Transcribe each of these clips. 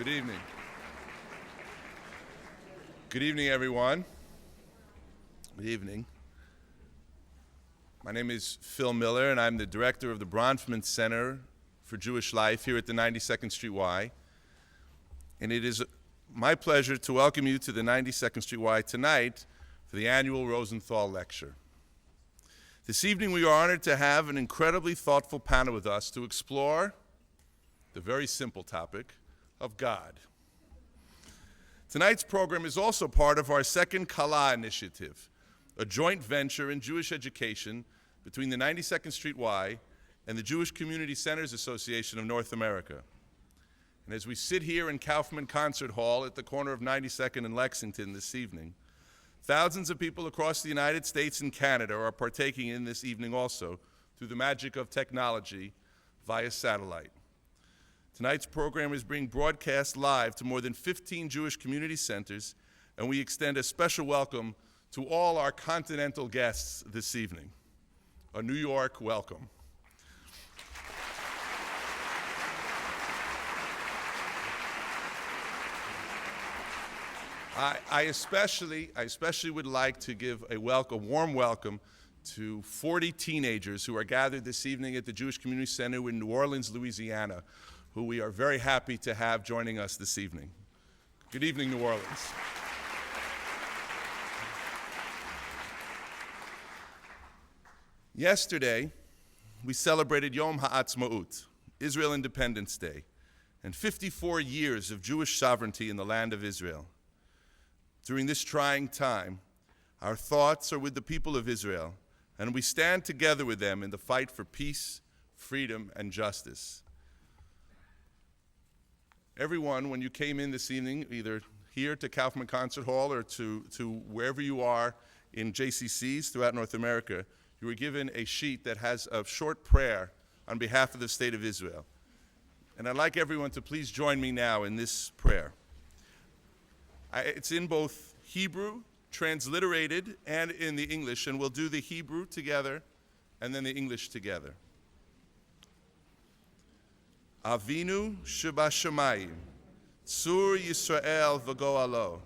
Good evening. Good evening, everyone. Good evening. My name is Phil Miller, and I'm the director of the Bronfman Center for Jewish Life here at the 92nd Street Y. And it is my pleasure to welcome you to the 92nd Street Y tonight for the annual Rosenthal Lecture. This evening, we are honored to have an incredibly thoughtful panel with us to explore the very simple topic of God. Tonight's program is also part of our second Kala initiative, a joint venture in Jewish education between the 92nd Street Y and the Jewish Community Centers Association of North America. And as we sit here in Kaufman Concert Hall at the corner of 92nd and Lexington this evening, thousands of people across the United States and Canada are partaking in this evening also through the magic of technology via satellite. Tonight's program is being broadcast live to more than 15 Jewish community centers, and we extend a special welcome to all our continental guests this evening. A New York welcome. I especially would like to give a warm welcome to 40 teenagers who are gathered this evening at the Jewish Community Center in New Orleans, Louisiana, who we are very happy to have joining us this evening. Good evening, New Orleans. Yesterday, we celebrated Yom Ha'atzmaut, Israel Independence Day, and 54 years of Jewish sovereignty in the land of Israel. During this trying time, our thoughts are with the people of Israel, and we stand together with them in the fight for peace, freedom, and justice. Everyone, when you came in this evening, either here to Kaufman Concert Hall or to wherever you are in JCCs throughout North America, you were given a sheet that has a short prayer on behalf of the State of Israel. And I'd like everyone to please join me now in this prayer. It's in both Hebrew, transliterated, and in the English, and we'll do the Hebrew together and then the English together. Avinu shebashamayim, tzur Yisrael v'go'alo,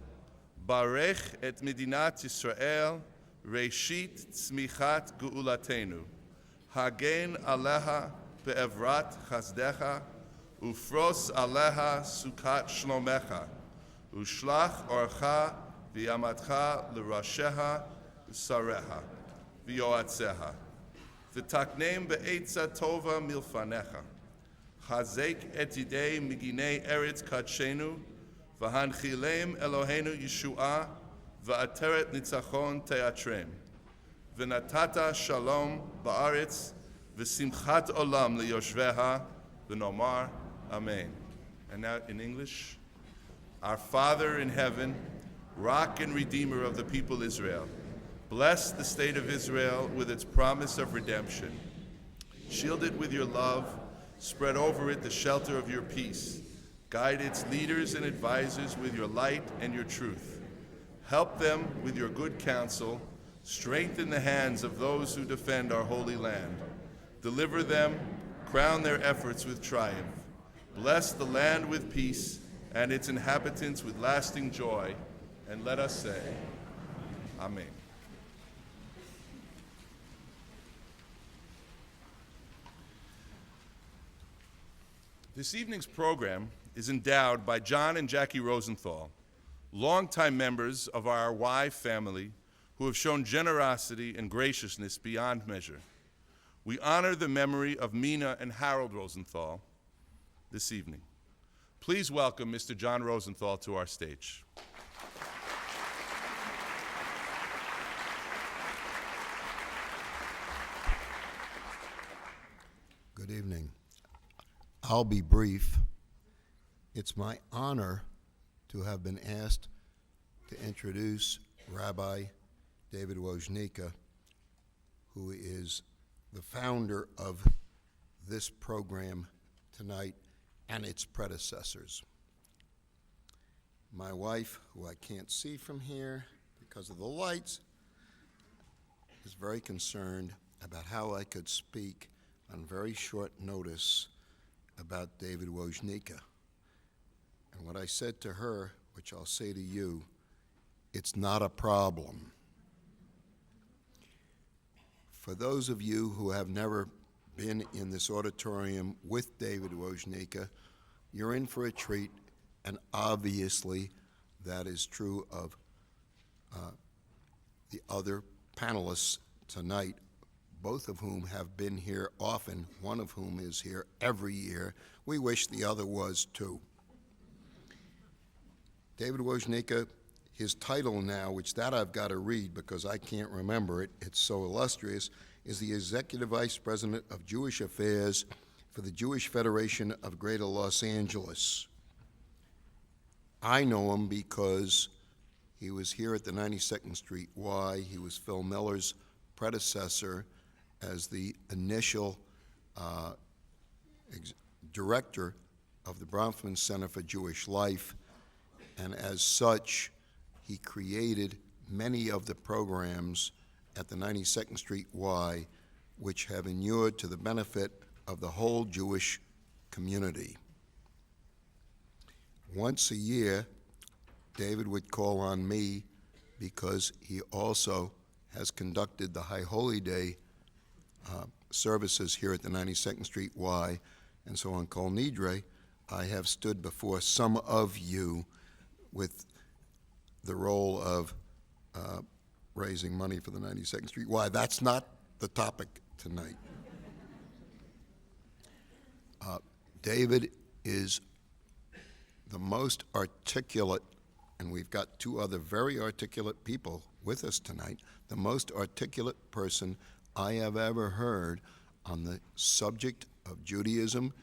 barech et medinat Yisrael, reshit tzmichat ge'ulatenu, hagen aleha be'evrat chazdecha, ufros aleha sukat shlomecha, ushlach orcha v'yamatcha l'rasheha usareha v'yoatzeha, v'taknem be'etza tova milfanecha, Chazek et yidei miginei eretz kadshenu, v'hanchilem Eloheinu Yeshua, v'ateret nitzachon teatrem, v'natata shalom ba'aretz, v'simchat olam liyoshveha, v'nomar amen. And now in English. Our Father in heaven, rock and redeemer of the people Israel, bless the state of Israel with its promise of redemption. Shield it with your love, spread over it the shelter of your peace. Guide its leaders and advisors with your light and your truth. Help them with your good counsel. Strengthen the hands of those who defend our holy land. Deliver them, crown their efforts with triumph. Bless the land with peace and its inhabitants with lasting joy. And let us say, Amen. This evening's program is endowed by John and Jackie Rosenthal, longtime members of our Y family who have shown generosity and graciousness beyond measure. We honor the memory of Mina and Harold Rosenthal this evening. Please welcome Mr. John Rosenthal to our stage. Good evening. I'll be brief. It's my honor to have been asked to introduce Rabbi David Wojnicka, who is the founder of this program tonight and its predecessors. My wife, who I can't see from here because of the lights, is very concerned about how I could speak on very short notice about David Wojnicka. And And what I said to her, which I'll say to you, it's not a problem. For those of you who have never been in this auditorium with David Wojnicka, you're in for a treat, and obviously that is true of the other panelists tonight, both of whom have been here often, one of whom is here every year. We wish the other was too. David Wojnicka, his title now, which that I've got to read because I can't remember it, it's so illustrious, is the Executive Vice President of Jewish Affairs for the Jewish Federation of Greater Los Angeles. I know him because he was here at the 92nd Street Y. He was Phil Miller's predecessor as the initial director of the Bronfman Center for Jewish Life, and as such, he created many of the programs at the 92nd Street Y, which have inured to the benefit of the whole Jewish community. Once a year, David would call on me because he also has conducted the High Holy Day services here at the 92nd Street Y, and so on Kol Nidre, I have stood before some of you with the role of raising money for the 92nd Street Y. That's not the topic tonight. David is the most articulate, and we've got two other very articulate people with us tonight, the most articulate person I have ever heard on the subject of Judaism.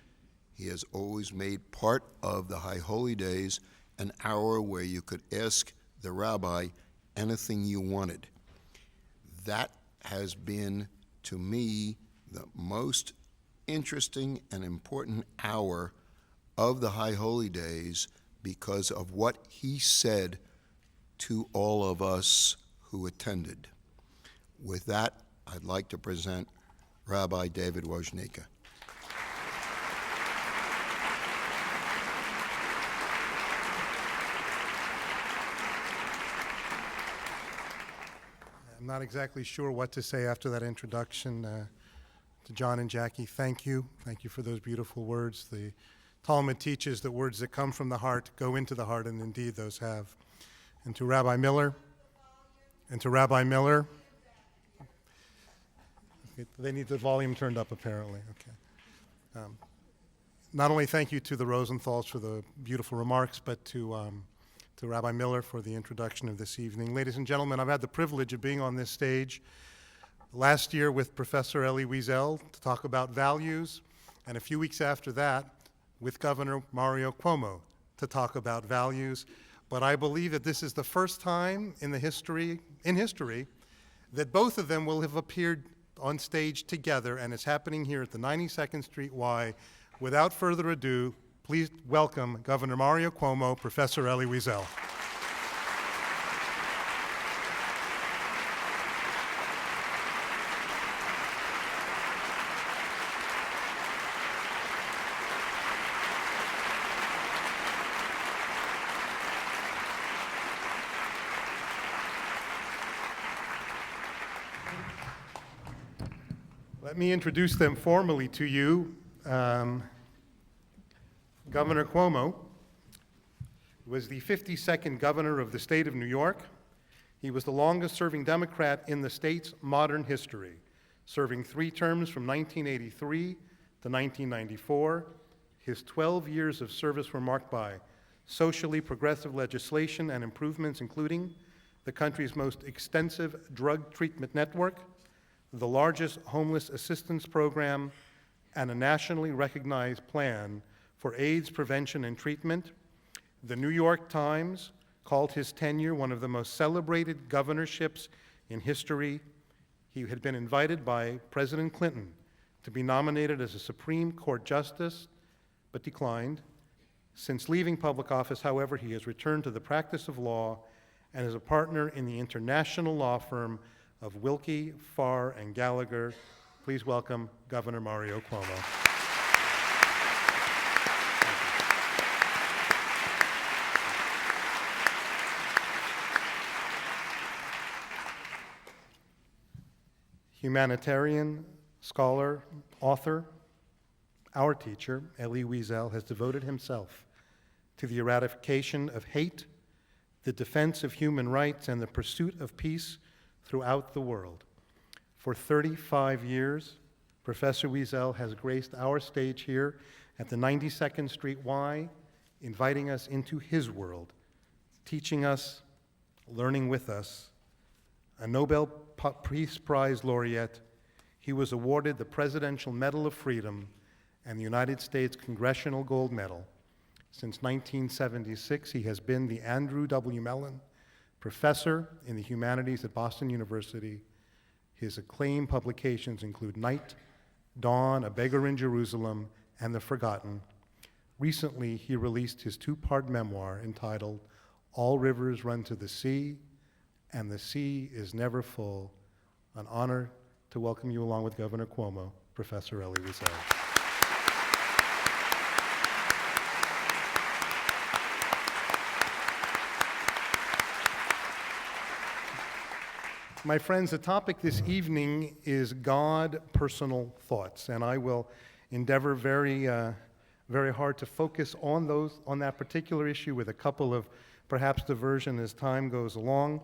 He has always made part of the High Holy Days an hour where you could ask the rabbi anything you wanted. That has been, to me, the most interesting and important hour of the High Holy Days because of what he said to all of us who attended. With that, I'd like to present Rabbi David Wojnicka. I'm not exactly sure what to say after that introduction. To John and Jackie, thank you. Thank you for those beautiful words. The Talmud teaches that words that come from the heart go into the heart, and indeed those have. And to Rabbi Miller, they need the volume turned up apparently, okay. Not only thank you to the Rosenthals for the beautiful remarks, but to Rabbi Miller for the introduction of this evening. Ladies and gentlemen, I've had the privilege of being on this stage last year with Professor Elie Wiesel to talk about values, and a few weeks after that with Governor Mario Cuomo to talk about values. But I believe that this is the first time in history that both of them will have appeared on stage together, and it's happening here at the 92nd Street Y. Without further ado, please welcome Governor Mario Cuomo, Professor Elie Wiesel. Let me introduce them formally to you. Governor Cuomo was the 52nd governor of the state of New York. He was the longest-serving Democrat in the state's modern history, serving 3 terms from 1983 to 1994. His 12 years of service were marked by socially progressive legislation and improvements, including the country's most extensive drug treatment network, the largest homeless assistance program, and a nationally recognized plan for AIDS prevention and treatment. The New York Times called his tenure one of the most celebrated governorships in history. He had been invited by President Clinton to be nominated as a Supreme Court justice, but declined. Since leaving public office, however, he has returned to the practice of law and is a partner in the international law firm of Wilkie, Farr, and Gallagher. Please welcome Governor Mario Cuomo. humanitarian, scholar, author, our teacher, Elie Wiesel, has devoted himself to the eradication of hate, the defense of human rights, and the pursuit of peace throughout the world. For 35 years, Professor Wiesel has graced our stage here at the 92nd Street Y, inviting us into his world, teaching us, learning with us. A Nobel Peace Prize laureate, he was awarded the Presidential Medal of Freedom and the United States Congressional Gold Medal. Since 1976, he has been the Andrew W. Mellon Professor in the Humanities at Boston University. His acclaimed publications include Night, Dawn, A Beggar in Jerusalem, and The Forgotten. Recently, he released his two-part memoir entitled All Rivers Run to the Sea, and the Sea is Never Full. An honor to welcome you along with Governor Cuomo, Professor Elie Wiesel. My friends, the topic this evening is God, personal thoughts, and I will endeavor very hard to focus on that particular issue with a couple of perhaps diversion as time goes along.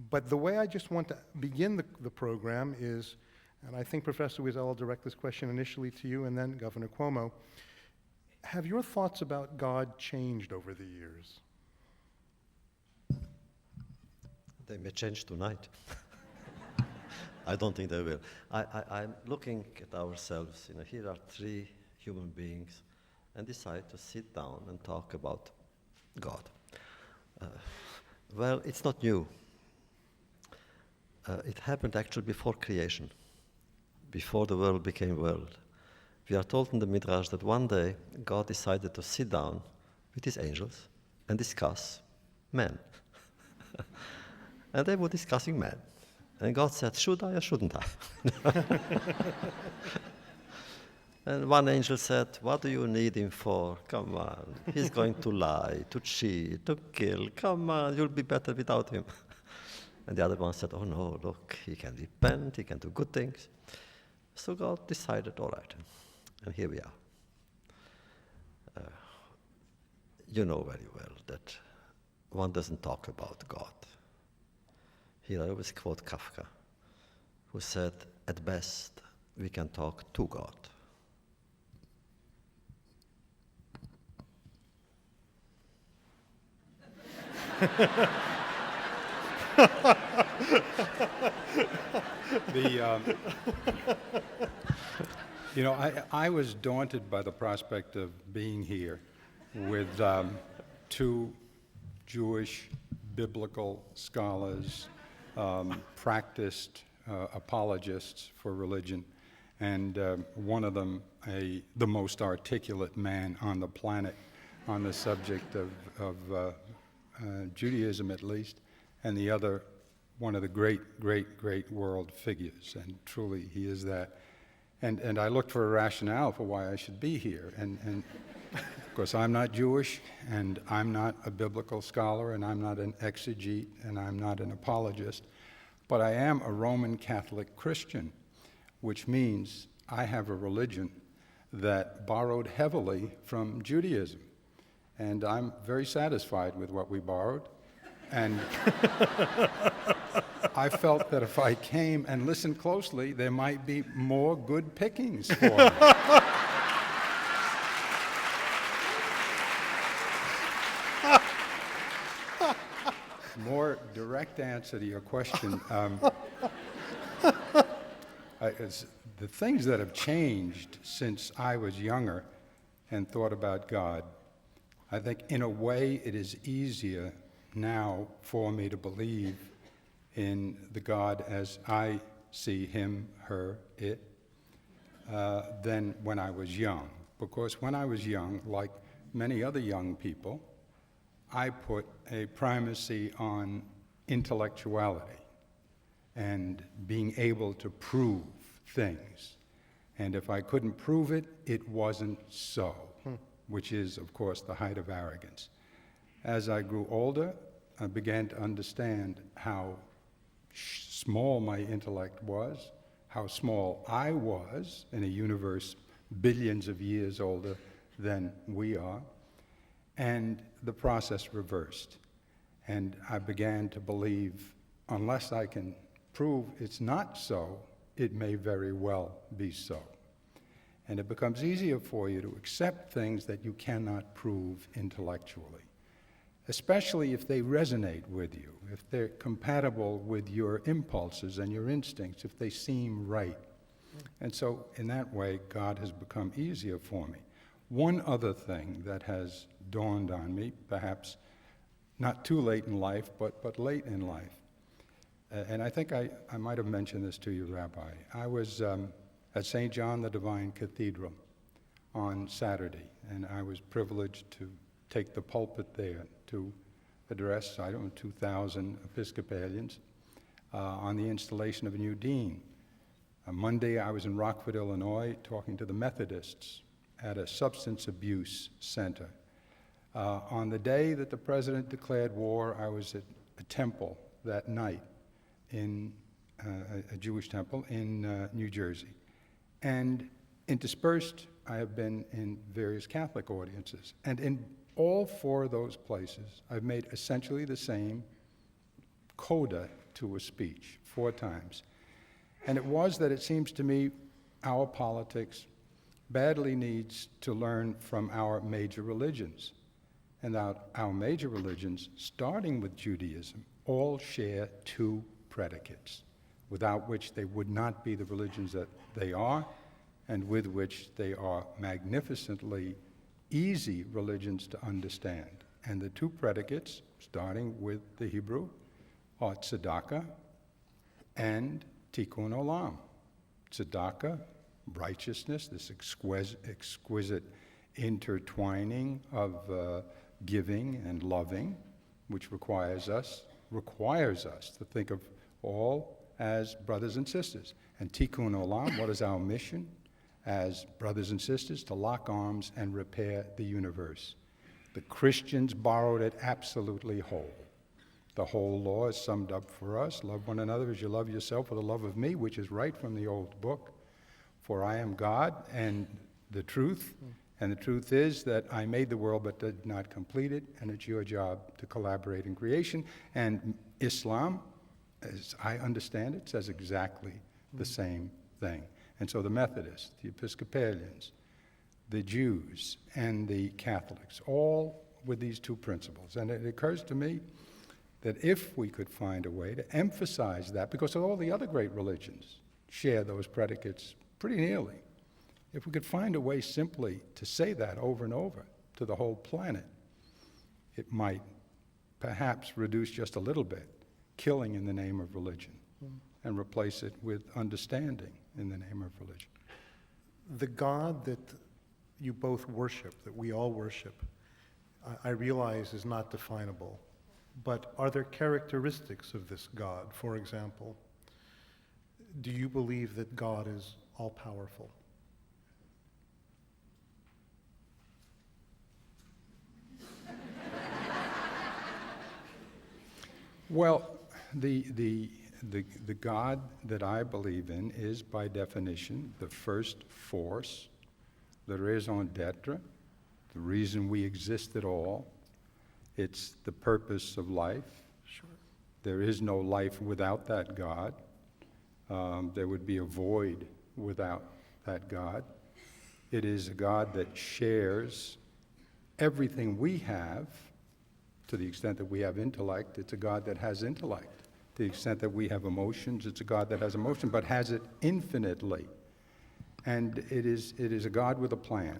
But the way I just want to begin the program is, and I think Professor Wiesel, I'll direct this question initially to you and then Governor Cuomo. Have your thoughts about God changed over the years? They may change tonight. I don't think they will. I'm looking at ourselves. Here are three human beings, and decide to sit down and talk about God. Well, it's not new. It happened actually before creation, before the world became world. We are told in the Midrash that one day God decided to sit down with his angels and discuss man. And they were discussing man. And God said, should I or shouldn't I? And one angel said, what do you need him for? Come on, he's going to lie, to cheat, to kill. Come on, you'll be better without him. And the other one said, oh no, look, he can repent, he can do good things. So God decided, all right, and here we are. You know very well that one doesn't talk about God. Here I always quote Kafka, who said, at best, we can talk to God. I was daunted by the prospect of being here with two Jewish biblical scholars, practiced apologists for religion, and one of them the most articulate man on the planet on the subject of Judaism, at least, and the other one of the great world figures, and truly he is that. And I looked for a rationale for why I should be here, and of course I'm not Jewish, and I'm not a biblical scholar, and I'm not an exegete, and I'm not an apologist, but I am a Roman Catholic Christian, which means I have a religion that borrowed heavily from Judaism, and I'm very satisfied with what we borrowed. And I felt that if I came and listened closely, there might be more good pickings for me. More direct answer to your question. The things that have changed since I was younger and thought about God, I think in a way it is easier now for me to believe in the God as I see him, her, it, than when I was young. Because when I was young, like many other young people, I put a primacy on intellectuality and being able to prove things. And if I couldn't prove it, it wasn't so, which is, of course, the height of arrogance. As I grew older, I began to understand how small my intellect was, how small I was in a universe billions of years older than we are, and the process reversed. And I began to believe, unless I can prove it's not so, it may very well be so. And it becomes easier for you to accept things that you cannot prove intellectually, especially if they resonate with you, if they're compatible with your impulses and your instincts, if they seem right. And so, in that way, God has become easier for me. One other thing that has dawned on me, perhaps not too late in life, but late in life, and I think I might have mentioned this to you, Rabbi. I was at St. John the Divine Cathedral on Saturday, and I was privileged to take the pulpit there to address, 2,000 Episcopalians on the installation of a new dean. On Monday, I was in Rockford, Illinois, talking to the Methodists at a substance abuse center. On the day that the president declared war, I was at a temple that night, in a Jewish temple in New Jersey. And interspersed, I have been in various Catholic audiences. And in all four of those places, I've made essentially the same coda to a speech 4 times. And it was that it seems to me our politics badly needs to learn from our major religions. And that our major religions, starting with Judaism, all share 2 predicates, without which they would not be the religions that they are, and with which they are magnificently easy religions to understand. And the 2 predicates, starting with the Hebrew, are Tzedakah and Tikkun Olam. Tzedakah, righteousness, this exquisite intertwining of giving and loving, which requires us to think of all as brothers and sisters. And Tikkun Olam, what is our mission as brothers and sisters? To lock arms and repair the universe. The Christians borrowed it absolutely whole. The whole law is summed up for us. Love one another as you love yourself for the love of me, which is right from the old book. For I am God and the truth. And the truth is that I made the world but did not complete it, and it's your job to collaborate in creation. And Islam, as I understand it, says exactly the same thing. And so the Methodists, the Episcopalians, the Jews, and the Catholics, all with these 2 principles. And it occurs to me that if we could find a way to emphasize that, because all the other great religions share those predicates pretty nearly, if we could find a way simply to say that over and over to the whole planet, it might perhaps reduce just a little bit killing in the name of religion and replace it with understanding in the name of religion. The God that you both worship, that we all worship, I realize is not definable. But are there characteristics of this God? For example, do you believe that God is all-powerful? Well, the God that I believe in is, by definition, the first force, the raison d'etre, the reason we exist at all. It's the purpose of life. Sure. There is no life without that God. There would be a void without that God. It is a God that shares everything we have. To the extent that we have intellect, it's a God that has intellect. To the extent that we have emotions, it's a God that has emotion, but has it infinitely. And it is a God with a plan.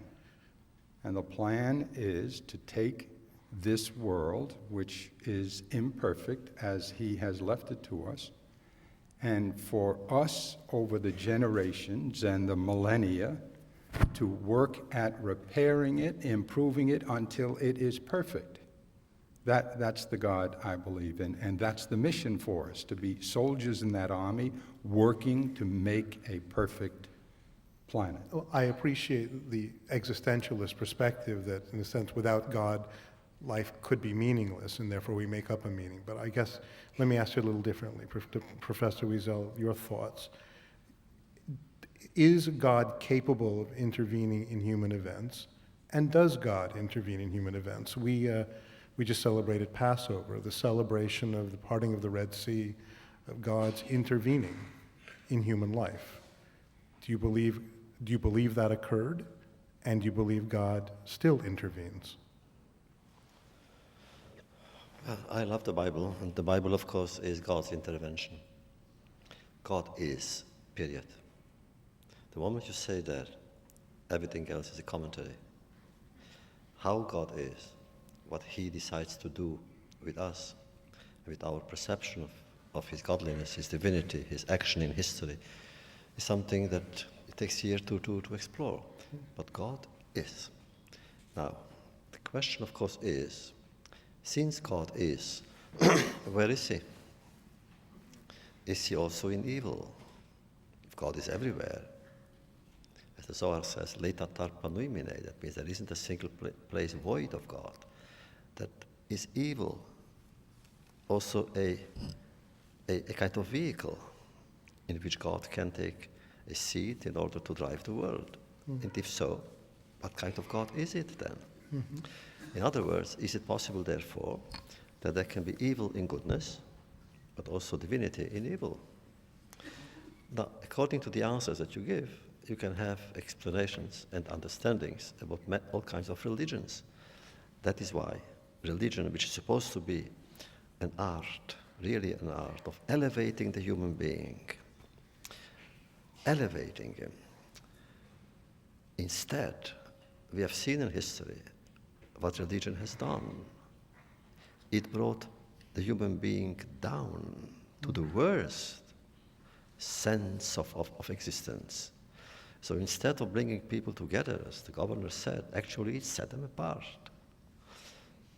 And the plan is to take this world, which is imperfect as He has left it to us, and for us over the generations and the millennia to work at repairing it, improving it until it is perfect. That's the God I believe in, and that's the mission for us, to be soldiers in that army working to make a perfect planet. Well, I appreciate the existentialist perspective that, in a sense, without God, life could be meaningless, and therefore we make up a meaning. But I guess, let me ask you a little differently. Professor Wiesel, your thoughts. Is God capable of intervening in human events? And does God intervene in human events? We just celebrated Passover, the celebration of the parting of the Red Sea, of God's intervening in human life. Do you believe that occurred? And do you believe God still intervenes? Well, I love the Bible, and the Bible, of course, is God's intervention. God is, period. The moment you say that, everything else is a commentary. How God is, what he decides to do with us, with our perception of his godliness, his divinity, his action in history, is something that it takes years to explore. But God is. Now, the question, of course, is, since God is, where is he? Is he also in evil? If God is everywhere, as the Zohar says, Leita tarpa nuimine, that means there isn't a single place void of God. That is evil also a kind of vehicle in which God can take a seat in order to drive the world? And if so, what kind of God is it then? In other words, is it possible, therefore, that there can be evil in goodness, but also divinity in evil? Now, according to the answers that you give, you can have explanations and understandings about all kinds of religions. That is why religion, which is supposed to be an art, really an art of elevating the human being, elevating him. Instead, we have seen in history what religion has done. It brought the human being down to the worst sense of existence. So instead of bringing people together, as the governor said, actually it set them apart.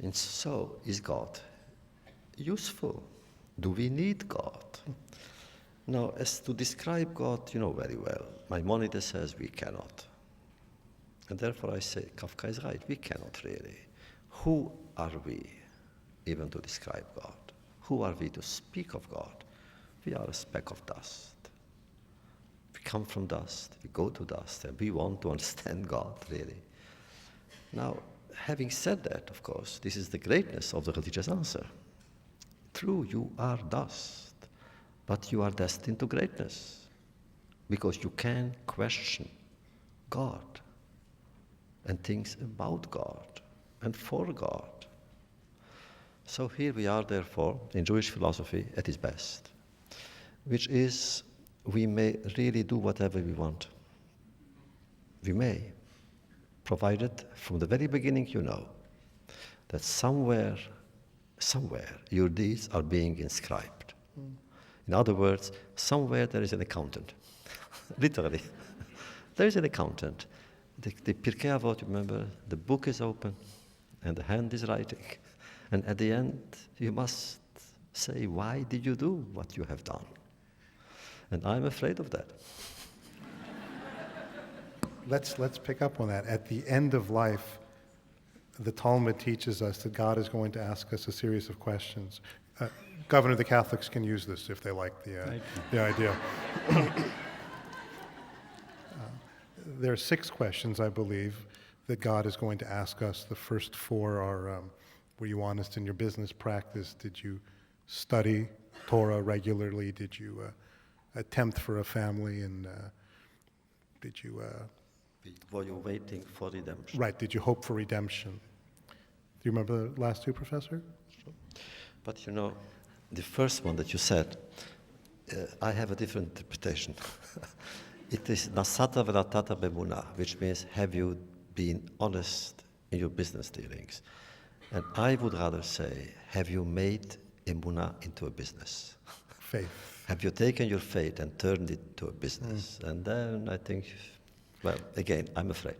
And so, is God useful? Do we need God? Now, as to describe God, you know very well. Maimonides says we cannot. And therefore I say, Kafka is right, we cannot really. Who are we even to describe God? Who are we to speak of God? We are a speck of dust. We come from dust, we go to dust, and we want to understand God, really. Now, having said that, of course, this is the greatness of the religious answer. True, you are dust, but you are destined to greatness, because you can question God and things about God and for God. So here we are, therefore, in Jewish philosophy at its best, which is we may really do whatever we want. We may, provided from the very beginning you know that somewhere your deeds are being inscribed. In other words, somewhere there is an accountant. Literally. There is an accountant. The Pirkei Avot, remember, the book is open and the hand is writing. And at the end, you must say, why did you do what you have done? And I'm afraid of that. Let's pick up on that. At the end of life, the Talmud teaches us that God is going to ask us a series of questions. Governor, the Catholics can use this if they like the idea. There are 6 questions, I believe, that God is going to ask us. The first 4 are, were you honest in your business practice? Did you study Torah regularly? Did you attempt for a family? And did you... Were you waiting for redemption? Right, did you hope for redemption? Do you remember the last 2, Professor? Sure. But you know, the first one that you said, I have a different interpretation. It is nasata v'natata b'emunah, which means have you been honest in your business dealings? And I would rather say, have you made emunah into a business? Faith. Have you taken your faith and turned it to a business? And then I think, well, again, I'm afraid.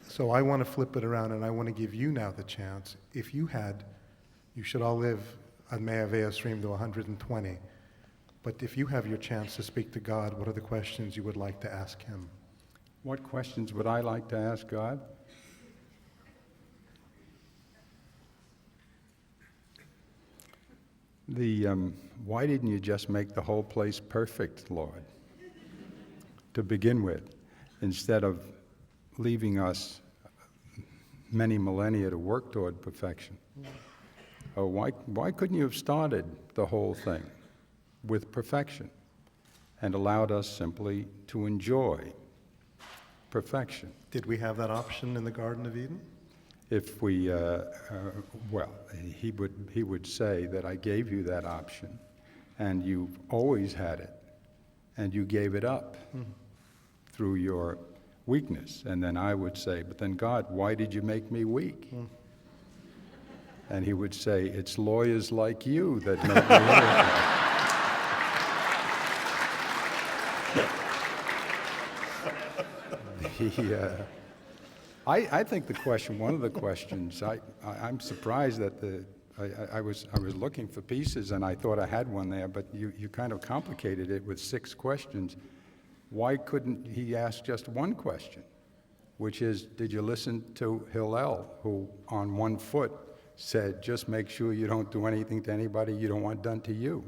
So I want to flip it around, and I want to give you now the chance. If you should all live on Me'avea stream to 120. But if you have your chance to speak to God, what are the questions you would like to ask him? What questions would I like to ask God? Why didn't you just make the whole place perfect, Lord, to begin with, instead of leaving us many millennia to work toward perfection? Or why couldn't you have started the whole thing with perfection and allowed us simply to enjoy perfection? Did we have that option in the Garden of Eden? If we, well, he would say that I gave you that option, and you've always had it, and you gave it up through your weakness. And then I would say, but then God, why did you make me weak? And he would say, it's lawyers like you that make me weak. I think the question, one of the questions, I'm surprised that I was looking for pieces and I thought I had one there, but you kind of complicated it with 6 questions. Why couldn't he ask just one question, which is, did you listen to Hillel, who on one foot said, just make sure you don't do anything to anybody you don't want done to you?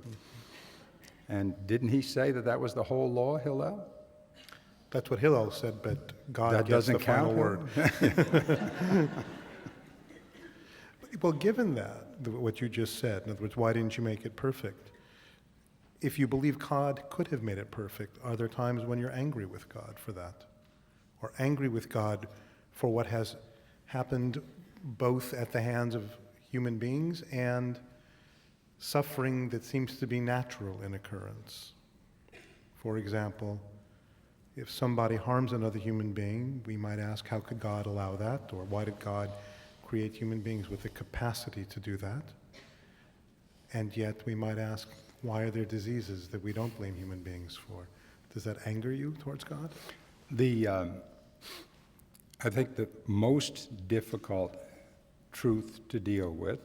And didn't he say that that was the whole law, Hillel? That's what Hillel said, but God That gets the doesn't final count, word. Well, given that, what you just said, in other words, why didn't you make it perfect? If you believe God could have made it perfect, are there times when you're angry with God for that? Or angry with God for what has happened both at the hands of human beings and suffering that seems to be natural in occurrence? For example, if somebody harms another human being, we might ask, how could God allow that? Or why did God create human beings with the capacity to do that? And yet we might ask, why are there diseases that we don't blame human beings for? Does that anger you towards God? I think the most difficult truth to deal with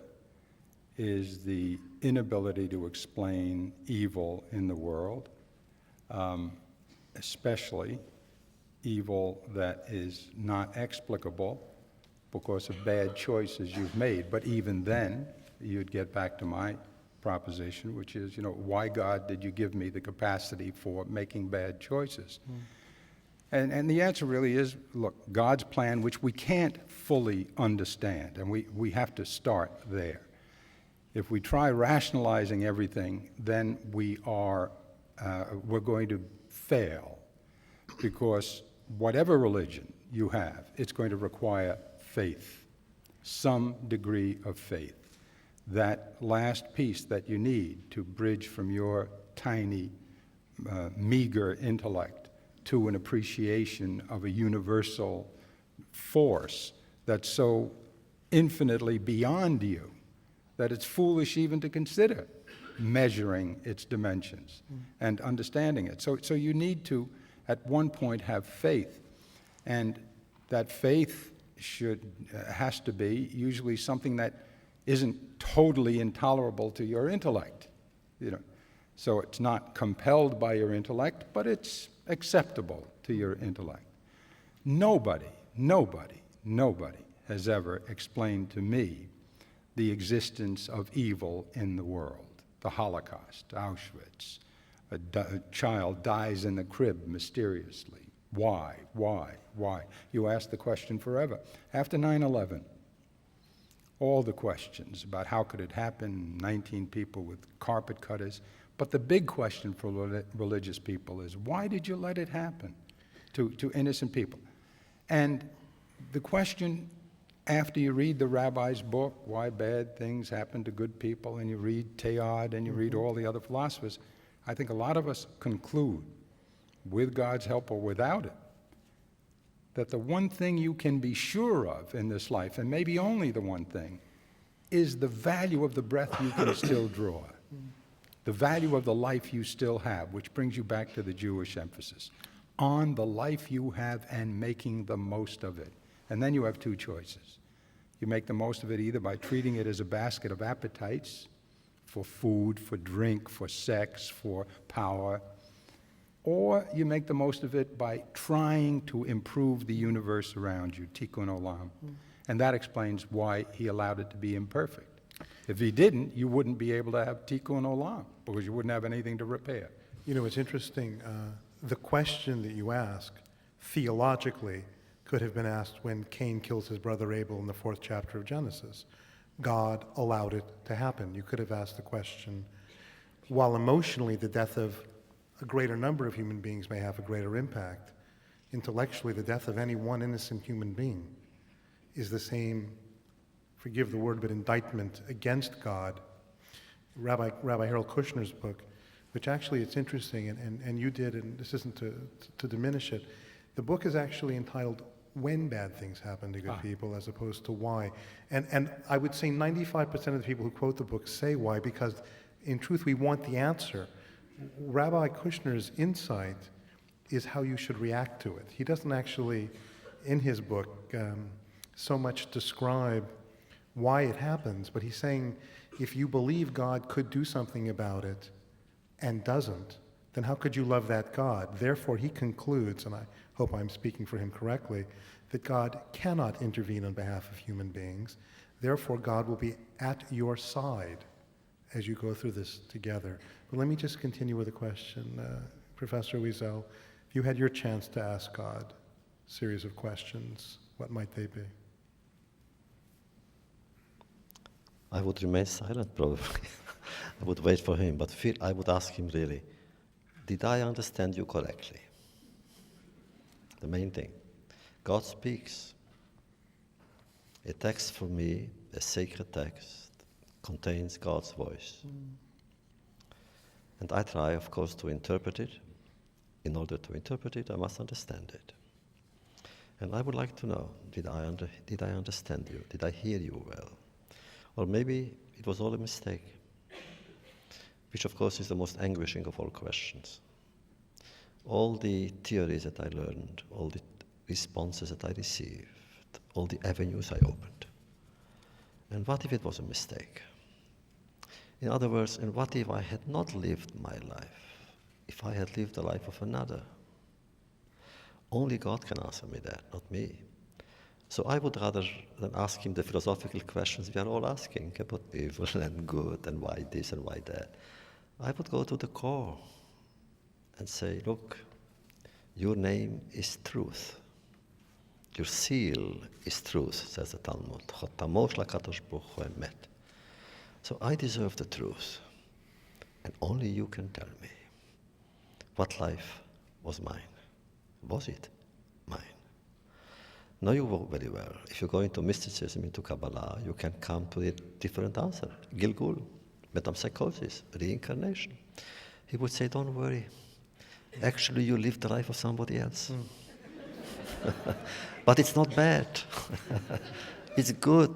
is the inability to explain evil in the world, especially evil that is not explicable because of bad choices you've made. But even then, you'd get back to my proposition, which is, why, God, did you give me the capacity for making bad choices? And the answer really is, look, God's plan, which we can't fully understand, and we have to start there. If we try rationalizing everything, then we're going to fail, because whatever religion you have, it's going to require faith, some degree of faith. That last piece that you need to bridge from your tiny, meager intellect to an appreciation of a universal force that's so infinitely beyond you that it's foolish even to consider measuring its dimensions and understanding it. So you need to, at one point, have faith. And that faith has to be usually something that isn't totally intolerable to your intellect. So it's not compelled by your intellect, but it's acceptable to your intellect. Nobody has ever explained to me the existence of evil in the world. The Holocaust, Auschwitz, a child dies in the crib mysteriously. Why? You ask the question forever. After 9/11, all the questions about how could it happen, 19 people with carpet cutters. But the big question for religious people is, why did you let it happen to innocent people? And the question, after you read the rabbi's book, Why Bad Things Happen to Good People, and you read Teilhard and you read all the other philosophers, I think a lot of us conclude, with God's help or without it, that the one thing you can be sure of in this life, and maybe only the one thing, is the value of the breath you can still draw, the value of the life you still have, which brings you back to the Jewish emphasis, on the life you have and making the most of it. And then you have 2 choices. You make the most of it either by treating it as a basket of appetites for food, for drink, for sex, for power, or you make the most of it by trying to improve the universe around you, Tikkun Olam. And that explains why he allowed it to be imperfect. If he didn't, you wouldn't be able to have Tikkun Olam, because you wouldn't have anything to repair. You know, it's interesting. The question that you ask, theologically, could have been asked when Cain kills his brother Abel in the 4th chapter of Genesis. God allowed it to happen. You could have asked the question, while emotionally the death of a greater number of human beings may have a greater impact, intellectually the death of any one innocent human being is the same, forgive the word, but indictment against God. Rabbi Harold Kushner's book, which actually it's interesting, and you did, and this isn't to diminish it, the book is actually entitled When Bad Things Happen to Good People as opposed to Why. And I would say 95% of the people who quote the book say why, because in truth we want the answer. Rabbi Kushner's insight is how you should react to it. He doesn't actually, in his book, so much describe why it happens, but he's saying if you believe God could do something about it and doesn't, then how could you love that God? Therefore, he concludes, and I hope I'm speaking for him correctly, that God cannot intervene on behalf of human beings. Therefore, God will be at your side as you go through this together. But let me just continue with a question. Professor Wiesel, if you had your chance to ask God a series of questions, what might they be? I would remain silent, probably. I would wait for him, but I would ask him really, did I understand you correctly? The main thing. God speaks. A text for me, a sacred text, contains God's voice. And I try, of course, to interpret it. In order to interpret it, I must understand it. And I would like to know, did I understand you? Did I hear you well? Or maybe it was all a mistake, which of course is the most anguishing of all questions. All the theories that I learned, all the responses that I received, all the avenues I opened. And what if it was a mistake? In other words, and what if I had not lived my life? If I had lived the life of another? Only God can answer me that, not me. So I would rather than ask him the philosophical questions we are all asking about evil and good and why this and why that. I would go to the core and say, look, your name is truth. Your seal is truth, says the Talmud. So I deserve the truth. And only you can tell me what life was mine. Was it mine? Now you know very well. If you go into mysticism, into Kabbalah, you can come to a different answer. Gilgul, metempsychosis, reincarnation. He would say, don't worry. Actually, you lived the life of somebody else. But it's not bad. It's good.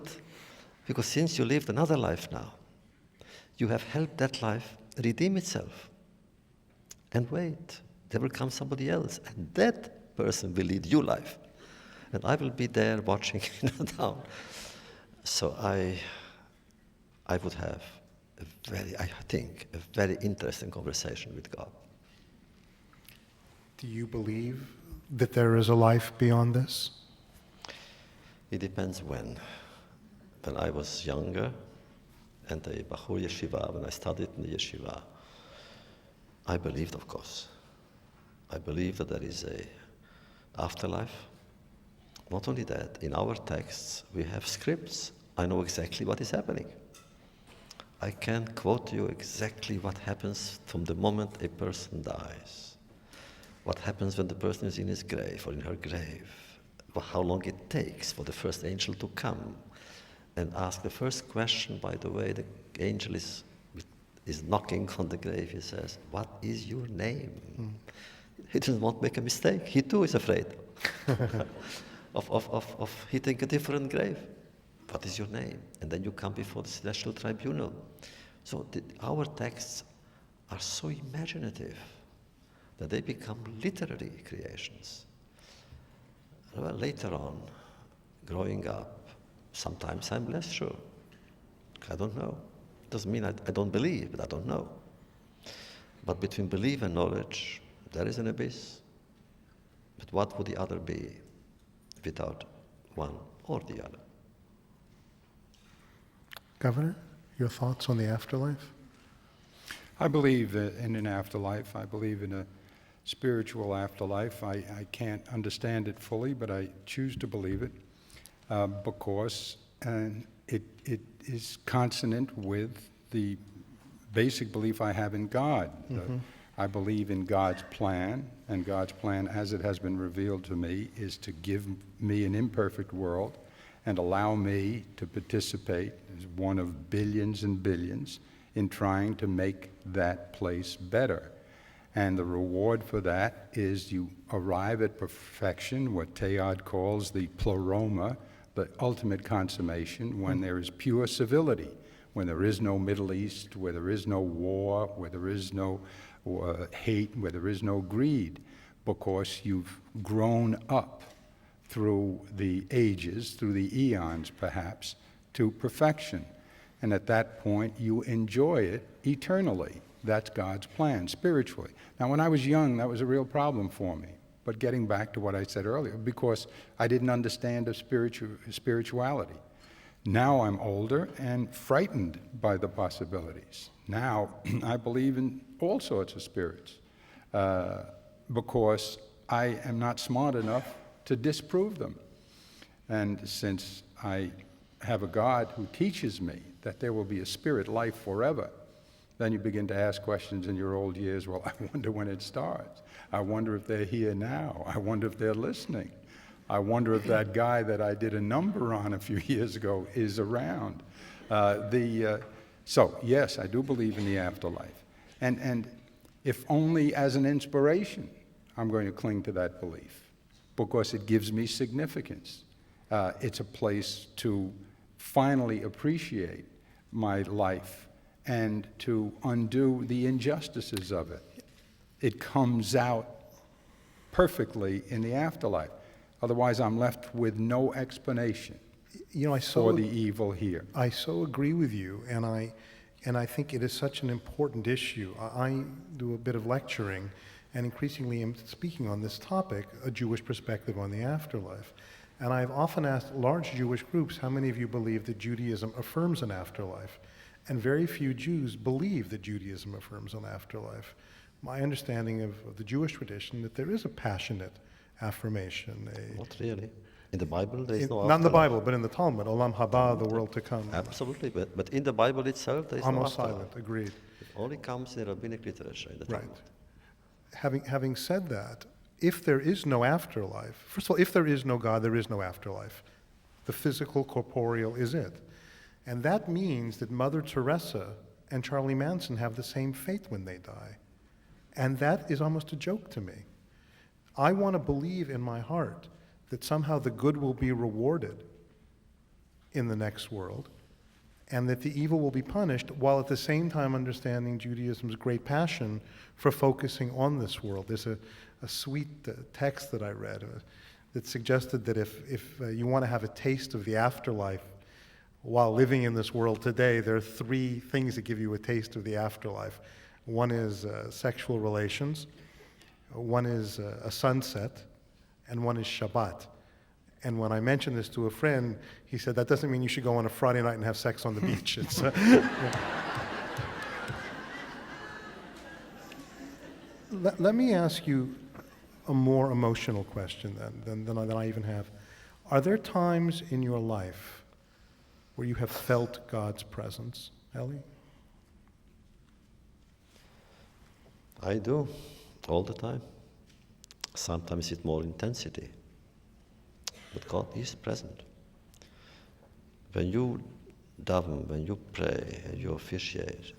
Because since you lived another life now, you have helped that life redeem itself. And wait, there will come somebody else, and that person will lead your life. And I will be there watching down. So I would have I think, a very interesting conversation with God. Do you believe that there is a life beyond this? It depends when. When I was younger, and a Bachur Yeshiva, when I studied in the Yeshiva, I believed, of course. I believe that there is a afterlife. Not only that, in our texts we have scripts. I know exactly what is happening. I can quote you exactly what happens from the moment a person dies. What happens when the person is in his grave or in her grave. How long it takes for the first angel to come and ask the first question. By the way, the angel is knocking on the grave. He says, "What is your name?" He doesn't want to make a mistake. He too is afraid of hitting a different grave. What is your name? And then you come before the celestial tribunal. So our texts are so imaginative that they become literary creations. Well, later on, growing up, sometimes I'm less sure. I don't know. Doesn't mean I don't believe, but I don't know. But between belief and knowledge, there is an abyss. But what would the other be without one or the other? Governor, Your thoughts on the afterlife? I believe in an afterlife. I believe in a spiritual afterlife. I can't understand it fully, but I choose to believe it because it is consonant with the basic belief I have in God. I believe in God's plan, and God's plan, as it has been revealed to me, is to give me an imperfect world and allow me to participate as one of billions and billions in trying to make that place better. And the reward for that is you arrive at perfection, what Teilhard calls the pleroma, the ultimate consummation, when there is pure civility, when there is no Middle East, where there is no war, where there is no hate, where there is no greed, because you've grown up through the ages, through the eons perhaps, to perfection. And at that point, you enjoy it eternally. That's God's plan, spiritually. Now, when I was young, that was a real problem for me. But getting back to what I said earlier, because I didn't understand of spirituality. Now I'm older and frightened by the possibilities. Now I believe in all sorts of spirits because I am not smart enough to disprove them. And since I have a God who teaches me that there will be a spirit life forever, then you begin to ask questions in your old years. Well, I wonder when it starts. I wonder if they're here now. I wonder if they're listening. I wonder if that guy that I did a number on a few years ago is around. So, yes, I do believe in the afterlife. And if only as an inspiration, I'm going to cling to that belief because it gives me significance. It's a place to finally appreciate my life and to undo the injustices of it. It comes out perfectly in the afterlife. Otherwise, I'm left with no explanation for the evil here. I so agree with you, and I think it is such an important issue. I do a bit of lecturing, and increasingly am speaking on this topic, a Jewish perspective on the afterlife. And I've often asked large Jewish groups, how many of you believe that Judaism affirms an afterlife? And very few Jews believe that Judaism affirms an afterlife. My understanding of the Jewish tradition that there is a passionate affirmation. Not really. In the Bible, there is no not in the afterlife. Bible, but in the Talmud, Olam Haba, the world to come. Absolutely, but in the Bible itself, there is no Almost afterlife. silent, agreed. It only comes in rabbinic literature, in the Right. Talmud. Having said that, if there is no afterlife, first of all, if there is no God, there is no afterlife. The physical, corporeal is it. And that means that Mother Teresa and Charlie Manson have the same fate when they die. And that is almost a joke to me. I want to believe in my heart that somehow the good will be rewarded in the next world, and that the evil will be punished, while at the same time understanding Judaism's great passion for focusing on this world. There's a sweet text that I read that suggested that if you want to have a taste of the afterlife while living in this world today, there are three things that give you a taste of the afterlife. One is sexual relations, one is a sunset, and one is Shabbat. And when I mentioned this to a friend, he said, that doesn't mean you should go on a Friday night and have sex on the beach. It's, Let me ask you a more emotional question than I even have. Are there times in your life where you have felt God's presence, Elie? I do, all the time. Sometimes it's more intensity, but God is present. When you daven, when you pray, and you officiate,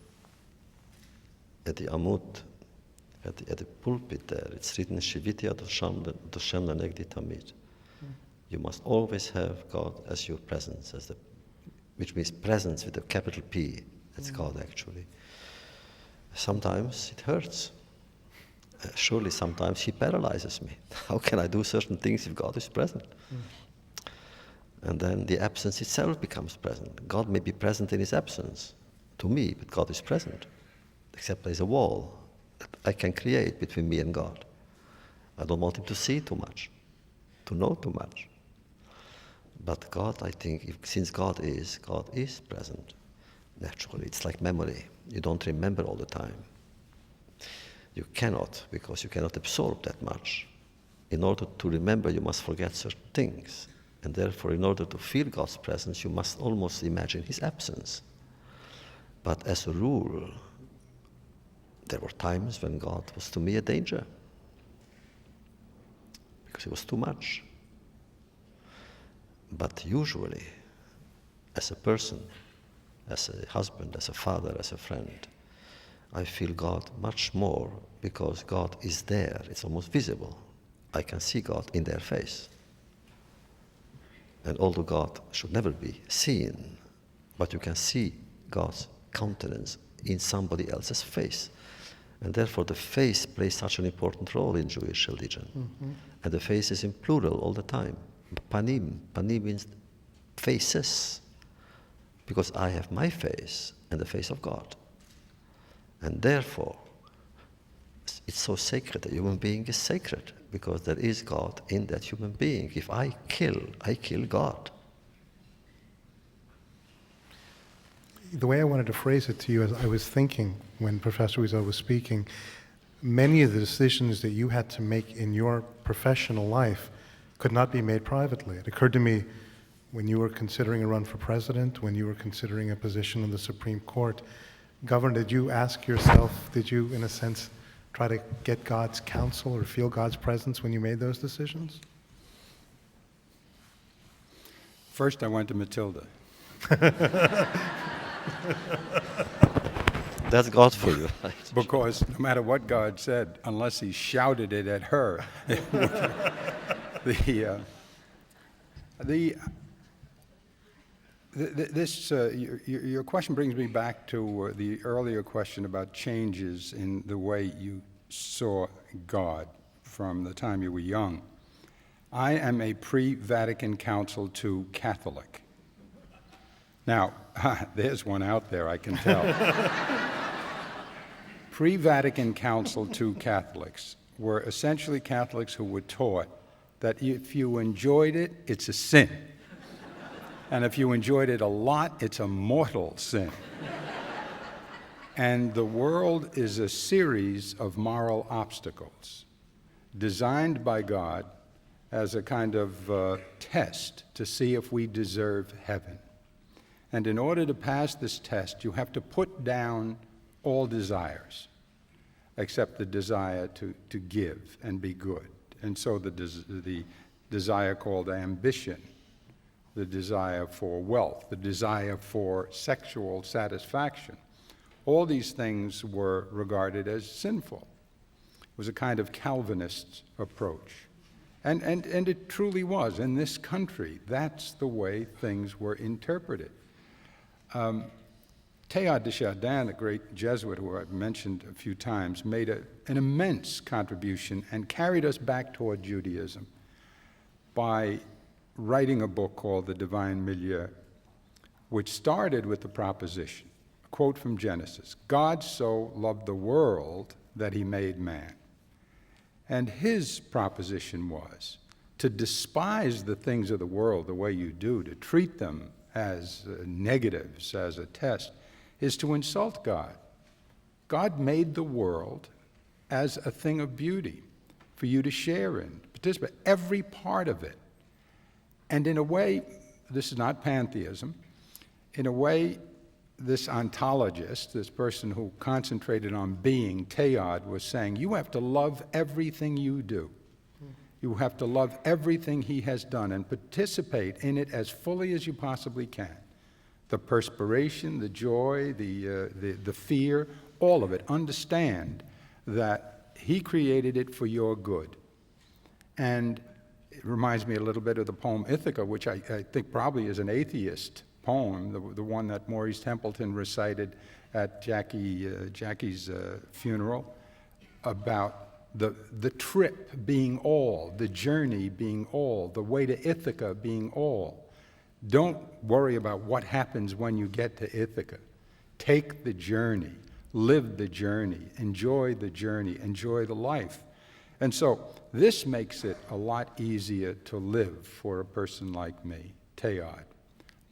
at the Amud, at the pulpit there, it's written, Shiviti ad Hashem lanegdi tamid. You must always have God as your presence, which means presence with a capital P. That's God, actually. Sometimes it hurts. Surely sometimes He paralyzes me. How can I do certain things if God is present? And then the absence itself becomes present. God may be present in His absence to me, but God is present. Except there's a wall that I can create between me and God. I don't want Him to see too much, to know too much. But God, I think, since God is present, naturally. It's like memory. You don't remember all the time. You cannot, because you cannot absorb that much. In order to remember, you must forget certain things. And therefore, in order to feel God's presence, you must almost imagine his absence. But as a rule, there were times when God was to me a danger, because it was too much. But usually, as a person, as a husband, as a father, as a friend, I feel God much more because God is there. It's almost visible. I can see God in their face. And although God should never be seen, but you can see God's countenance in somebody else's face. And therefore the face plays such an important role in Jewish religion. Mm-hmm. And the face is in plural all the time. Panim. Panim means faces. Because I have my face and the face of God. And therefore, it's so sacred. A human being is sacred because there is God in that human being. If I kill God. The way I wanted to phrase it to you, as I was thinking when Professor Wiesel was speaking, many of the decisions that you had to make in your professional life could not be made privately. It occurred to me when you were considering a run for president, when you were considering a position in the Supreme Court, Governor, did you ask yourself, did you, in a sense, try to get God's counsel or feel God's presence when you made those decisions? First, I went to Matilda. That's God for you. Because no matter what God said, unless he shouted it at her, your question brings me back to the earlier question about changes in the way you saw God from the time you were young. I am a pre-Vatican Council II Catholic. Now, there's one out there, I can tell. Pre-Vatican Council II Catholics were essentially Catholics who were taught that if you enjoyed it, it's a sin. And if you enjoyed it a lot, it's a mortal sin. And the world is a series of moral obstacles designed by God as a kind of test to see if we deserve heaven. And in order to pass this test, you have to put down all desires, except the desire to give and be good. And so the desire called ambition, the desire for wealth, the desire for sexual satisfaction, all these things were regarded as sinful. It was a kind of Calvinist approach. And it truly was. In this country, that's the way things were interpreted. Teilhard de Chardin, the great Jesuit who I've mentioned a few times, made an immense contribution and carried us back toward Judaism by writing a book called The Divine Milieu, which started with the proposition, a quote from Genesis, God so loved the world that he made man. And his proposition was to despise the things of the world the way you do, to treat them as negatives, as a test, is to insult God. God made the world as a thing of beauty for you to share in, participate, every part of it. And in a way, this is not pantheism, in a way, this ontologist, this person who concentrated on being, Teilhard, was saying, you have to love everything you do. You have to love everything he has done and participate in it as fully as you possibly can. The perspiration, the joy, the fear, all of it. Understand that he created it for your good. And it reminds me a little bit of the poem Ithaca, which I think probably is an atheist poem, the one that Maurice Templeton recited at Jackie's funeral, about the trip being all, the journey being all, the way to Ithaca being all. Don't worry about what happens when you get to Ithaca. Take the journey, live the journey, enjoy the life. And so this makes it a lot easier to live for a person like me, Teilhard.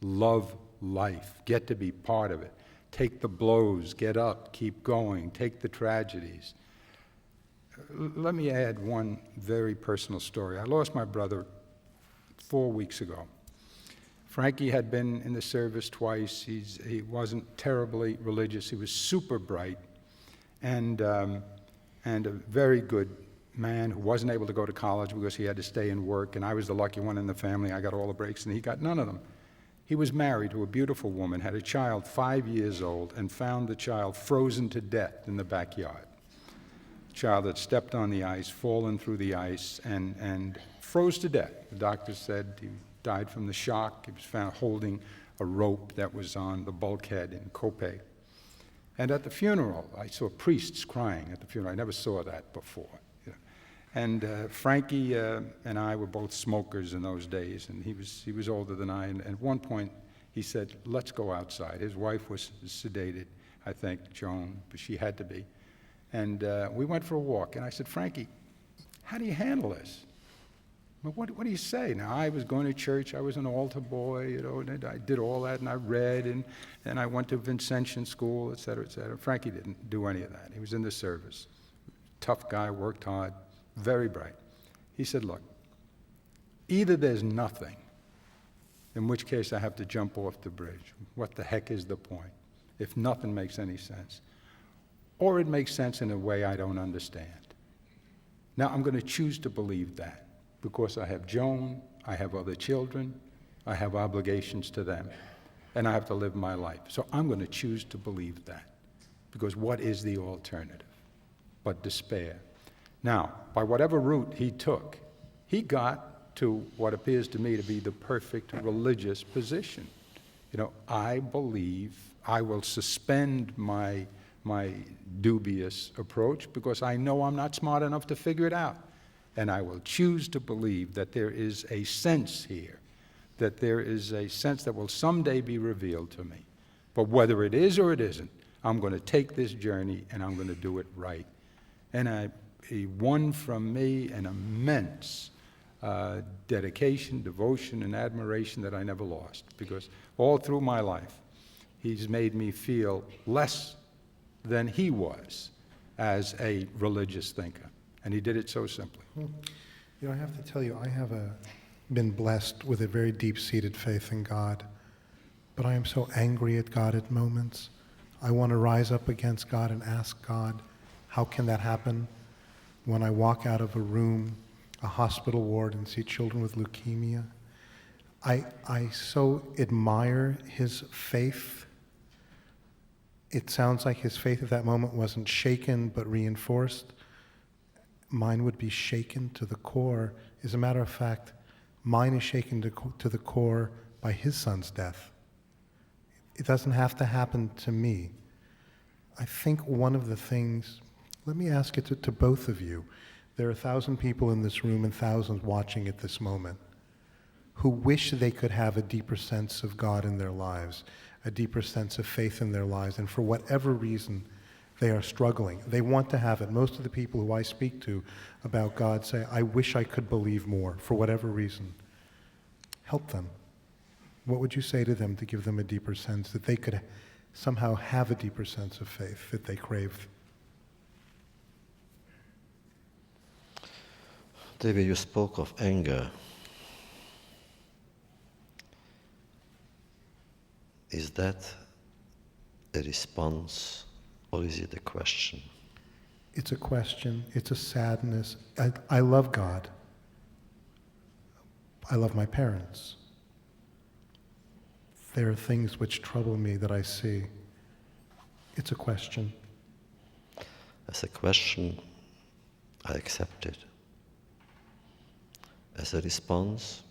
Love life, get to be part of it. take the blows, get up, keep going, take the tragedies. Let me add one very personal story. I lost my brother 4 weeks ago. Frankie had been in the service twice. He wasn't terribly religious. He was super bright and a very good man who wasn't able to go to college because he had to stay and work, and I was the lucky one in the family. I got all the breaks, and he got none of them. He was married to a beautiful woman, had a child 5 years old, and found the child frozen to death in the backyard. A child had stepped on the ice, fallen through the ice, and froze to death. The doctor said he died from the shock. He was found holding a rope that was on the bulkhead in Cope. And at the funeral, I saw priests crying at the funeral. I never saw that before. And Frankie and I were both smokers in those days, and he was older than I. And at one point, he said, "Let's go outside." His wife was sedated, I think, Joan, but she had to be. And we went for a walk. And I said, "Frankie, how do you handle this? What do you say?" Now, I was going to church. I was an altar boy, and I did all that, and I read, and I went to Vincentian school, et cetera, et cetera. Frankie didn't do any of that. He was in the service. Tough guy, worked hard. Very bright. He said, "Look, either there's nothing, in which case I have to jump off the bridge. What the heck is the point? If nothing makes any sense. Or it makes sense in a way I don't understand. Now I'm going to choose to believe that because I have Joan, I have other children, I have obligations to them, and I have to live my life. So I'm going to choose to believe that because what is the alternative but despair?" Now, by whatever route he took, he got to what appears to me to be the perfect religious position. I believe I will suspend my dubious approach because I know I'm not smart enough to figure it out. And I will choose to believe that there is a sense here, that there is a sense that will someday be revealed to me. But whether it is or it isn't, I'm going to take this journey and I'm going to do it right. And he won from me an immense dedication, devotion, and admiration that I never lost, because all through my life, he's made me feel less than he was as a religious thinker, and he did it so simply. I have to tell you, I have been blessed with a very deep-seated faith in God, but I am so angry at God at moments. I want to rise up against God and ask God, how can that happen? When I walk out of a room, a hospital ward, and see children with leukemia, I so admire his faith. It sounds like his faith at that moment wasn't shaken but reinforced. Mine would be shaken to the core. As a matter of fact, mine is shaken to the core by his son's death. It doesn't have to happen to me. I think one of the things, let me ask it to both of you. There are 1,000 people in this room and thousands watching at this moment who wish they could have a deeper sense of God in their lives, a deeper sense of faith in their lives, and for whatever reason, they are struggling. They want to have it. Most of the people who I speak to about God say, "I wish I could believe more," for whatever reason. Help them. What would you say to them to give them a deeper sense, that they could somehow have a deeper sense of faith that they crave? David, you spoke of anger. Is that a response, or is it a question? It's a question. It's a sadness. I love God. I love my parents. There are things which trouble me that I see. It's a question. As a question, I accept it. As a response,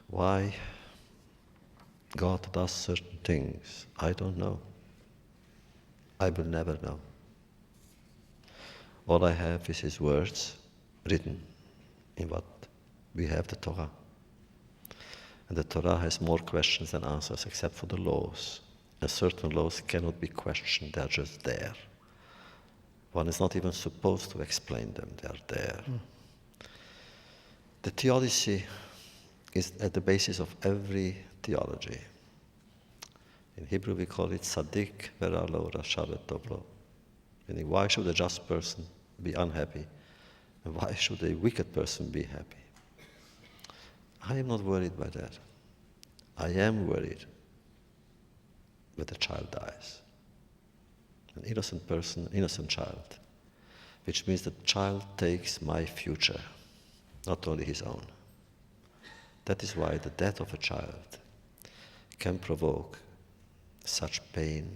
why God does certain things, I don't know. I will never know. All I have is his words written in what we have, the Torah. And the Torah has more questions than answers, except for the laws. And certain laws cannot be questioned, they're just there. One is not even supposed to explain them, they're there. The theodicy is at the basis of every theology. In Hebrew we call it Sadik Veralo Rasha Betoblo. Meaning, why should a just person be unhappy? And why should a wicked person be happy? I am not worried by that. I am worried when the child dies. An innocent person, innocent child, which means the child takes my future, not only his own. That is why the death of a child can provoke such pain,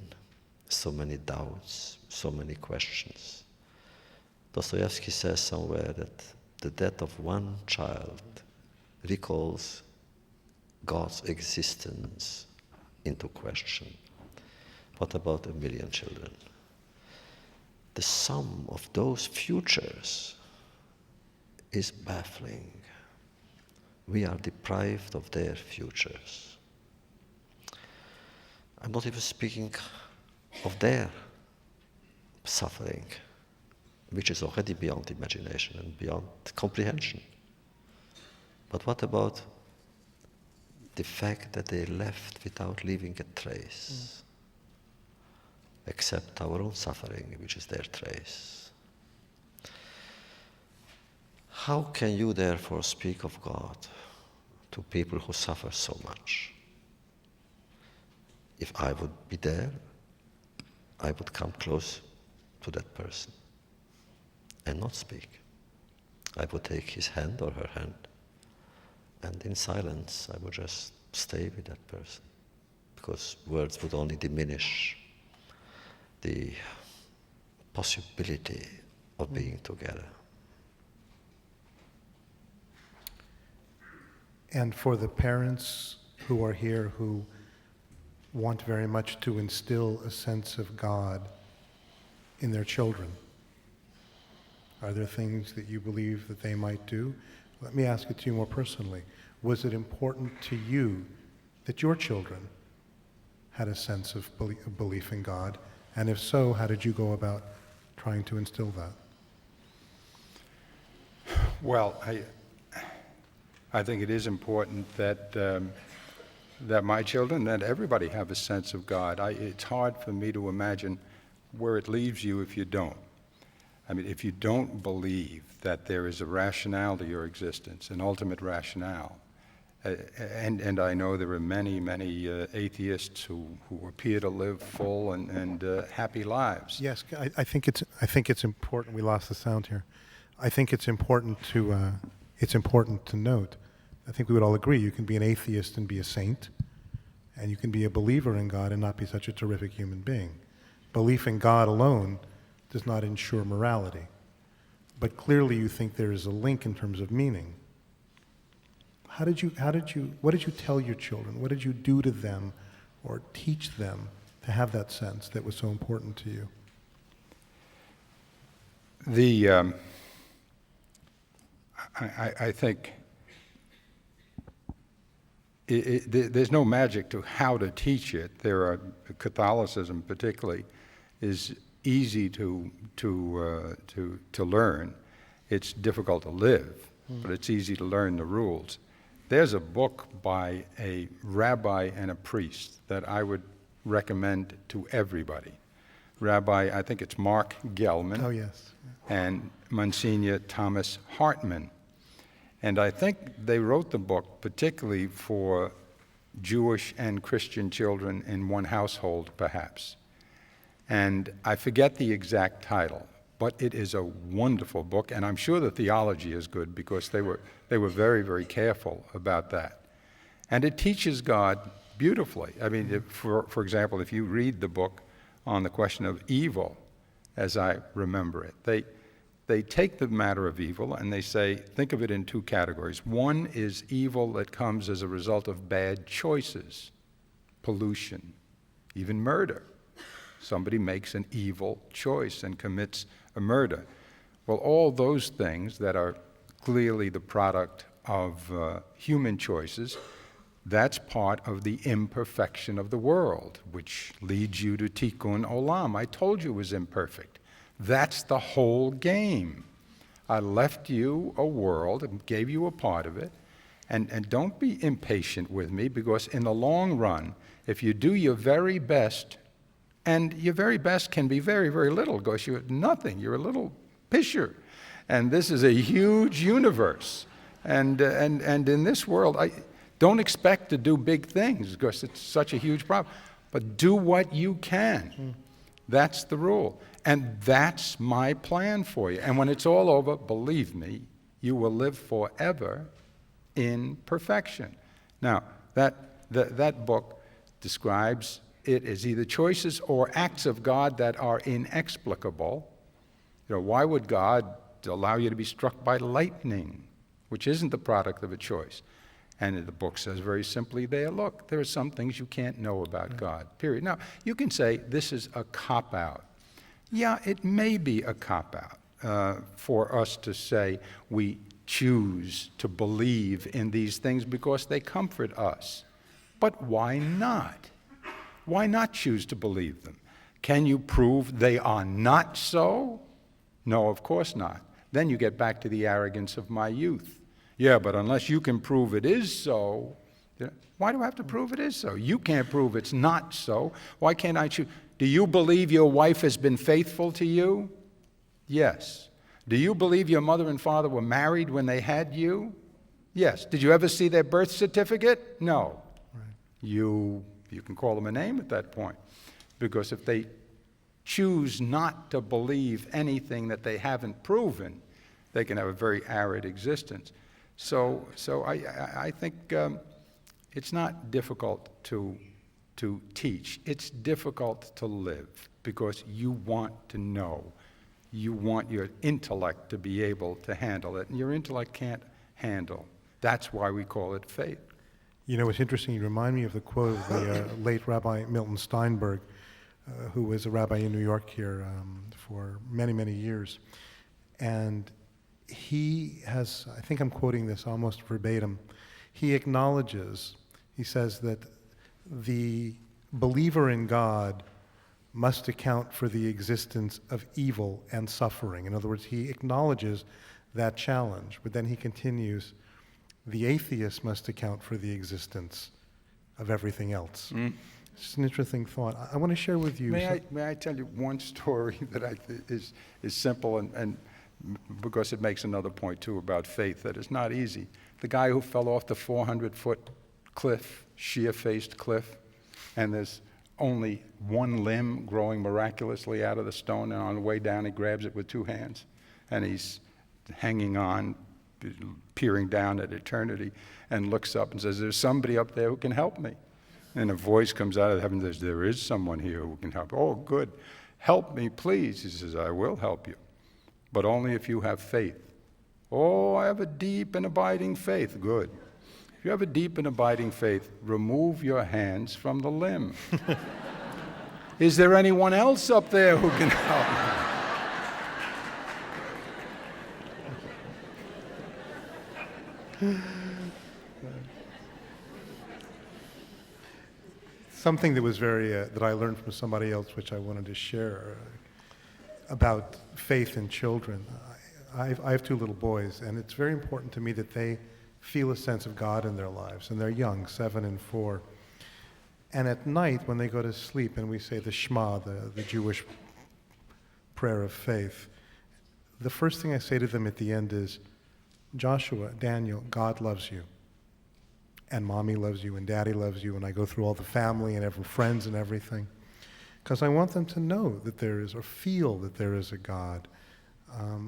so many doubts, so many questions. Dostoevsky says somewhere that the death of one child recalls God's existence into question. What about 1 million children? The sum of those futures is baffling. We are deprived of their futures. I'm not even speaking of their suffering, which is already beyond imagination and beyond comprehension. But what about the fact that they left without leaving a trace, except our own suffering, which is their trace? How can you therefore speak of God to people who suffer so much? If I would be there, I would come close to that person and not speak. I would take his hand or her hand, and in silence I would just stay with that person, because words would only diminish the possibility of being together. And for the parents who are here who want very much to instill a sense of God in their children, are there things that you believe that they might do? Let me ask it to you more personally. Was it important to you that your children had a sense of belief in God? And if so, how did you go about trying to instill that? Well, I think it is important that that my children, that everybody have a sense of God. It's hard for me to imagine where it leaves you if you don't. I mean, if you don't believe that there is a rationale to your existence, an ultimate rationale, and I know there are many, many atheists who appear to live full and happy lives. Yes, I think it's important. We lost the sound here. I think it's important to note. I think we would all agree you can be an atheist and be a saint, and you can be a believer in God and not be such a terrific human being. Belief in God alone does not ensure morality. But clearly you think there is a link in terms of meaning. What did you tell your children? What did you do to them or teach them to have that sense that was so important to you? I think there's no magic to how to teach it. Catholicism particularly is easy to learn. It's difficult to live, but it's easy to learn the rules. There's a book by a rabbi and a priest that I would recommend to everybody. Rabbi, I think it's Mark Gelman. Oh, yes. And Monsignor Thomas Hartman. And I think they wrote the book particularly for Jewish and Christian children in one household, perhaps. And I forget the exact title, but it is a wonderful book, and I'm sure the theology is good because they were very, very careful about that. And it teaches God beautifully. I mean, for example, if you read the book on the question of evil, as I remember it, they take the matter of evil and they say, think of it in two categories. One is evil that comes as a result of bad choices, pollution, even murder. Somebody makes an evil choice and commits a murder. Well, all those things that are clearly the product of human choices, that's part of the imperfection of the world, which leads you to Tikkun Olam. I told you it was imperfect. That's the whole game. I left you a world and gave you a part of it, And don't be impatient with me, because in the long run, if you do your very best, and your very best can be very, very little, because you're nothing, you're a little pisher. And this is a huge universe. And in this world, I don't expect to do big things, because it's such a huge problem. But do what you can. That's the rule. And that's my plan for you. And when it's all over, believe me, you will live forever in perfection. Now, that book describes it as either choices or acts of God that are inexplicable. You know, why would God allow you to be struck by lightning, which isn't the product of a choice? And the book says very simply there, look, there are some things you can't know about God, period. Now, you can say this is a cop-out. Yeah, it may be a cop-out for us to say we choose to believe in these things because they comfort us. But why not? Why not choose to believe them? Can you prove they are not so? No, of course not. Then you get back to the arrogance of my youth. Yeah, but unless you can prove it is so, why do I have to prove it is so? You can't prove it's not so. Why can't I choose? Do you believe your wife has been faithful to you? Yes. Do you believe your mother and father were married when they had you? Yes. Did you ever see their birth certificate? No. Right. You can call them a name at that point. Because if they choose not to believe anything that they haven't proven, they can have a very arid existence. So I think it's not difficult to teach. It's difficult to live, because you want to know. You want your intellect to be able to handle it, and your intellect can't handle. That's why we call it faith. You know, it's interesting. You remind me of the quote of the late Rabbi Milton Steinberg, who was a rabbi in New York here for many, many years. And he has, I think I'm quoting this almost verbatim, he acknowledges, he says that the believer in God must account for the existence of evil and suffering. In other words, he acknowledges that challenge, but then he continues, the atheist must account for the existence of everything else. It's just an interesting thought. I want to share with you. May I tell you one story that is simple and because it makes another point too about faith that is not easy. The guy who fell off the 400-foot cliff, sheer-faced cliff, and there's only one limb growing miraculously out of the stone, and on the way down he grabs it with two hands, and he's hanging on, peering down at eternity, and looks up and says, there's somebody up there who can help me. And a voice comes out of heaven and says, there is someone here who can help. Oh, good. Help me, please. He says, I will help you, but only if you have faith. Oh, I have a deep and abiding faith. Good. If you have a deep and abiding faith, remove your hands from the limb. Is there anyone else up there who can help me? Something that was very, that I learned from somebody else, which I wanted to share, about faith in children. I have two little boys, and it's very important to me that they feel a sense of God in their lives, and they're young, 7 and 4. And at night, when they go to sleep, and we say the Shema, the Jewish prayer of faith, the first thing I say to them at the end is, Joshua, Daniel, God loves you. And mommy loves you, and daddy loves you, and I go through all the family and friends and everything. Because I want them to know that there is, or feel that there is a God,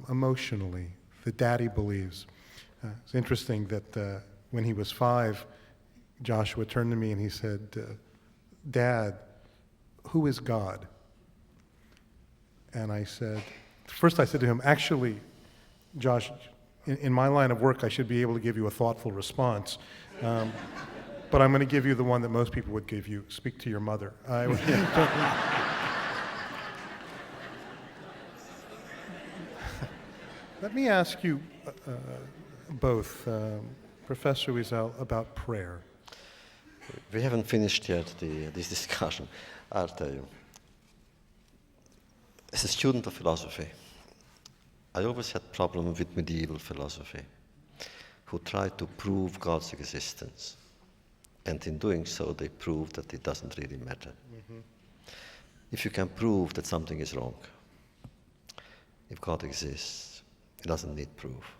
emotionally, that daddy believes. It's interesting that when he was 5, Joshua turned to me and he said, Dad, who is God? And I said, first I said to him, actually, Josh, in my line of work, I should be able to give you a thoughtful response. But I'm going to give you the one that most people would give you. Speak to your mother. Let me ask you both, Professor Wiesel, about prayer. We haven't finished yet this discussion. I'll tell you. As a student of philosophy, I always had problems with medieval philosophy. who try to prove God's existence. And in doing so, they prove that it doesn't really matter. If you can prove that something is wrong, if God exists, it doesn't need proof.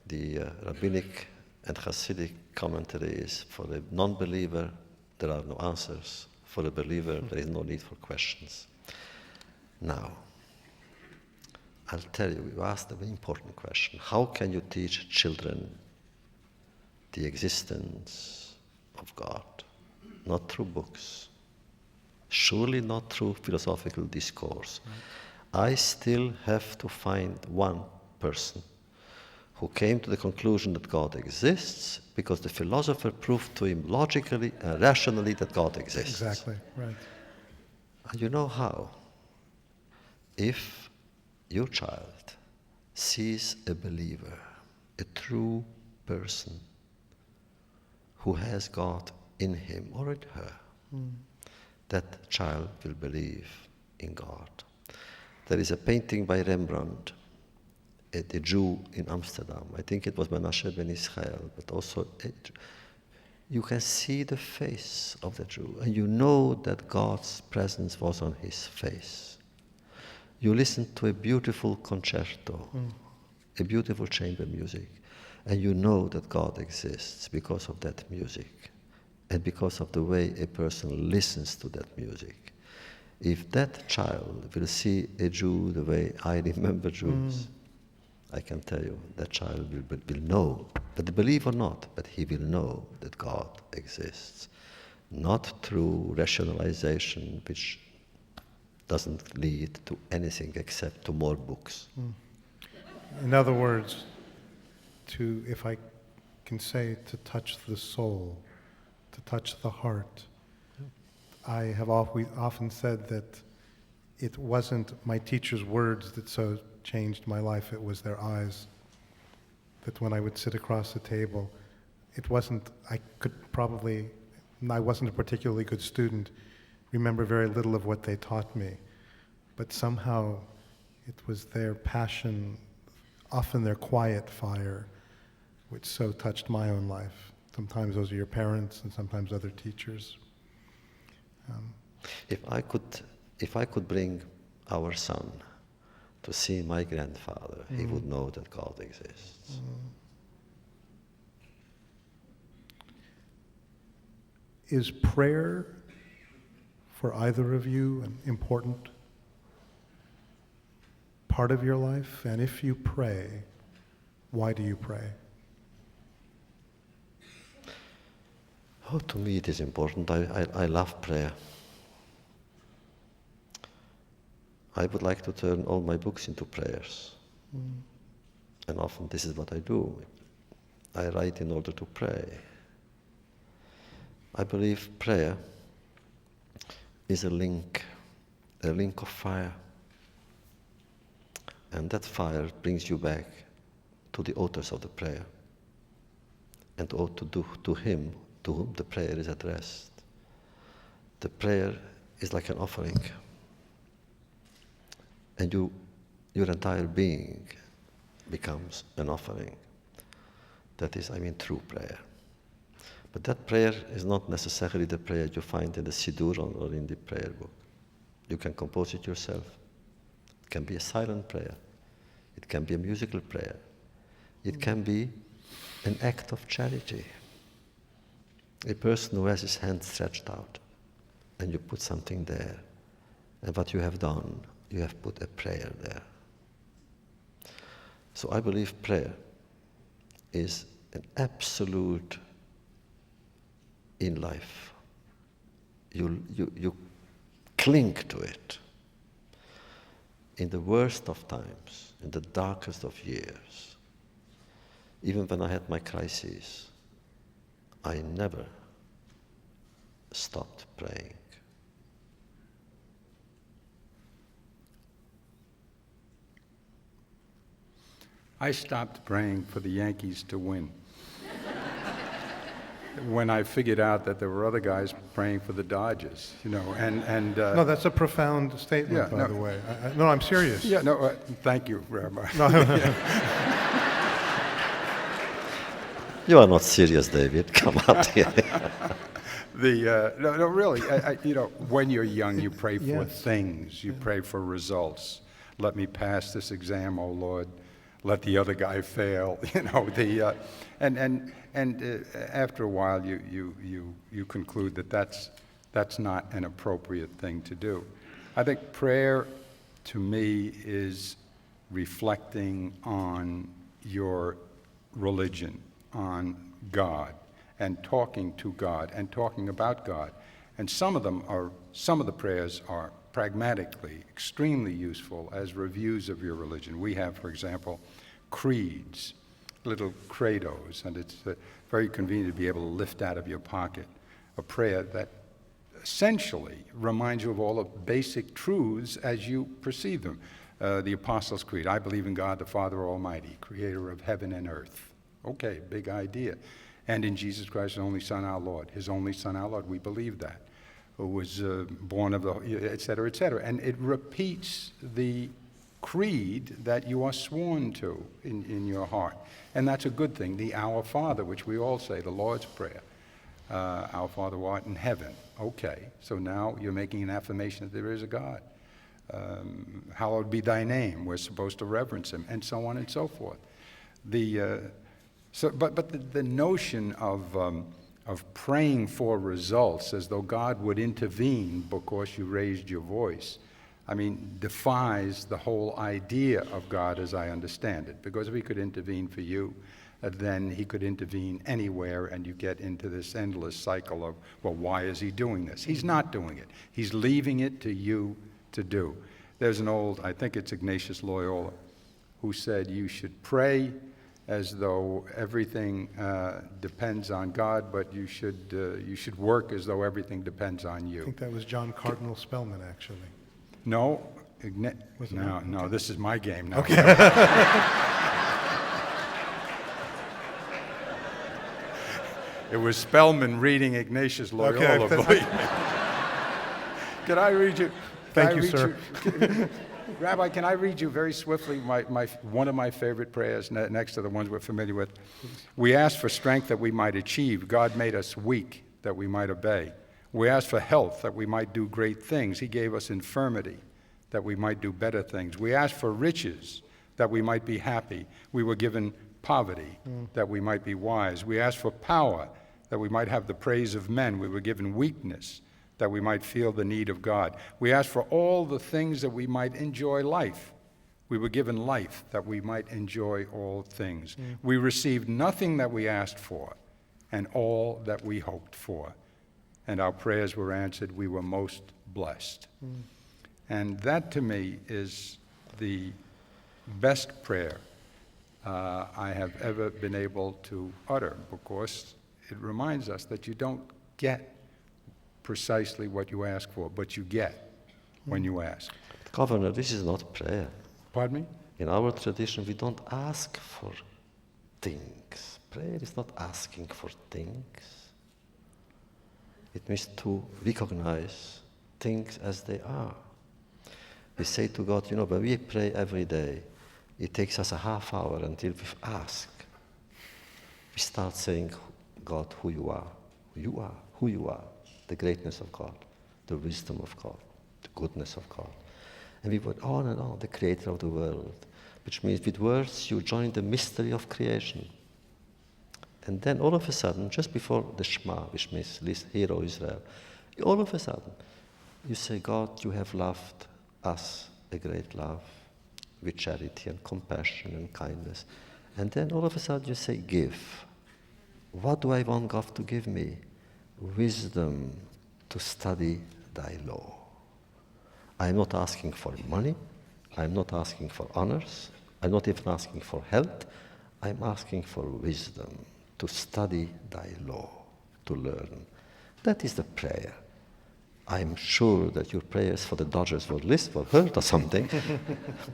The rabbinic and Hasidic commentary is, for a non-believer, there are no answers. For a believer, there is no need for questions. Now, I'll tell you, you asked a very important question. How can you teach children the existence of God? Not through books. Surely not through philosophical discourse. I still have to find one person who came to the conclusion that God exists because the philosopher proved to him logically and rationally that God exists. Exactly, right. And you know how? If your child sees a believer, a true person who has God in him or in her, that child will believe in God. There is a painting by Rembrandt, a Jew in Amsterdam. I think it was Menashe ben Israel, but also you can see the face of the Jew, and you know that God's presence was on his face. You listen to a beautiful concerto, a beautiful chamber music, and you know that God exists because of that music and because of the way a person listens to that music. If that child will see a Jew the way I remember Jews, I can tell you that child will know, but believe or not, but he will know that God exists. Not through rationalization, which doesn't lead to anything except to more books. In other words, to, if I can say, to touch the soul, to touch the heart. I have often said that it wasn't my teacher's words that so changed my life, it was their eyes. That when I would sit across the table, it wasn't, I wasn't a particularly good student, remember very little of what they taught me, but somehow it was their passion, often their quiet fire, which so touched my own life. Sometimes those are your parents and sometimes other teachers. If I could bring our son to see my grandfather, he would know that God exists. Is prayer for either of you an important part of your life? And if you pray, why do you pray? Oh, to me it is important. I love prayer. I would like to turn all my books into prayers. And often this is what I do. I write in order to pray. I believe prayer is a link of fire. And that fire brings you back to the authors of the prayer and to him to whom the prayer is addressed. The prayer is like an offering. And your entire being becomes an offering. That is, true prayer. But that prayer is not necessarily the prayer you find in the Siddur or in the prayer book. You can compose it yourself. It can be a silent prayer. It can be a musical prayer. It can be an act of charity. A person who has his hand stretched out, and you put something there. And what you have done, you have put a prayer there. So I believe prayer is an absolute in life. You cling to it. In the worst of times, in the darkest of years, even when I had my crises, I never stopped praying. I stopped praying for the Yankees to win. When I figured out that there were other guys praying for the Dodgers, and No, that's a profound statement, by the way. No, I'm serious. yeah, no, thank you, Rabbi. You are not serious, David. Come out here. No, really, when you're young, you pray for Yes. things. You pray for results. Let me pass this exam, oh Lord. Let the other guy fail. And after a while, you conclude that that's not an appropriate thing to do. I think prayer, to me, is reflecting on your religion, on God, and talking to God and talking about God. And some of the prayers are pragmatically extremely useful as reviews of your religion. We have, for example, creeds, little credos, and it's very convenient to be able to lift out of your pocket a prayer that essentially reminds you of all the basic truths as you perceive them. The Apostles' Creed, I believe in God the Father Almighty, creator of heaven and earth. Okay, big idea. And in Jesus Christ, his only Son, our Lord. His only Son, our Lord. We believe that. Who was born of the, et cetera, et cetera. And it repeats the creed that you are sworn to in your heart. And that's a good thing. The Our Father, which we all say, the Lord's Prayer. Our Father who art in heaven. Okay, so now you're making an affirmation that there is a God. Hallowed be thy name. We're supposed to reverence him, and so on and so forth. But the notion of praying for results as though God would intervene because you raised your voice, I mean, defies the whole idea of God as I understand it. Because if he could intervene for you, then he could intervene anywhere, and you get into this endless cycle of, well, why is he doing this? He's not doing it. He's leaving it to you to do. There's an old, I think it's Ignatius Loyola, who said you should pray as though everything depends on God, but you should work as though everything depends on I you. think that was John Cardinal Spellman, actually. No, Was it no, not? no, this is my game now. Okay. It was Spellman reading Ignatius Loyola. Okay. Believe me. Can I read you? Thank you, sir. Rabbi, can I read you very swiftly one of my favorite prayers next to the ones we're familiar with? We ask for strength that we might achieve. God made us weak that we might obey. We ask for health that we might do great things. He gave us infirmity that we might do better things. We ask for riches that we might be happy. We were given poverty that we might be wise. We ask for power that we might have the praise of men. We were given weakness that we might feel the need of God. We ask for all the things that we might enjoy life. We were given life that we might enjoy all things. We received nothing that we asked for and all that we hoped for. And our prayers were answered. We were most blessed. And that to me is the best prayer I have ever been able to utter, because it reminds us that you don't get precisely what you ask for, but you get when you ask. Governor, this is not prayer. Pardon me? In our tradition, we don't ask for things. Prayer is not asking for things. It means to recognize things as they are. We say to God, when we pray every day, it takes us a half hour until we ask. We start saying, God, who you are, the greatness of God, the wisdom of God, the goodness of God. And we went on and on, the creator of the world, which means with words you join the mystery of creation. And then all of a sudden, just before the Shema, which means Hear, O Israel, all of a sudden you say, God, you have loved us a great love, with charity and compassion and kindness. And then all of a sudden you say, give. What do I want God to give me? Wisdom to study thy law. I'm not asking for money. I'm not asking for honors. I'm not even asking for health. I'm asking for wisdom to study thy law, to learn. That is the prayer. I'm sure that your prayers for the Dodgers were heard or something,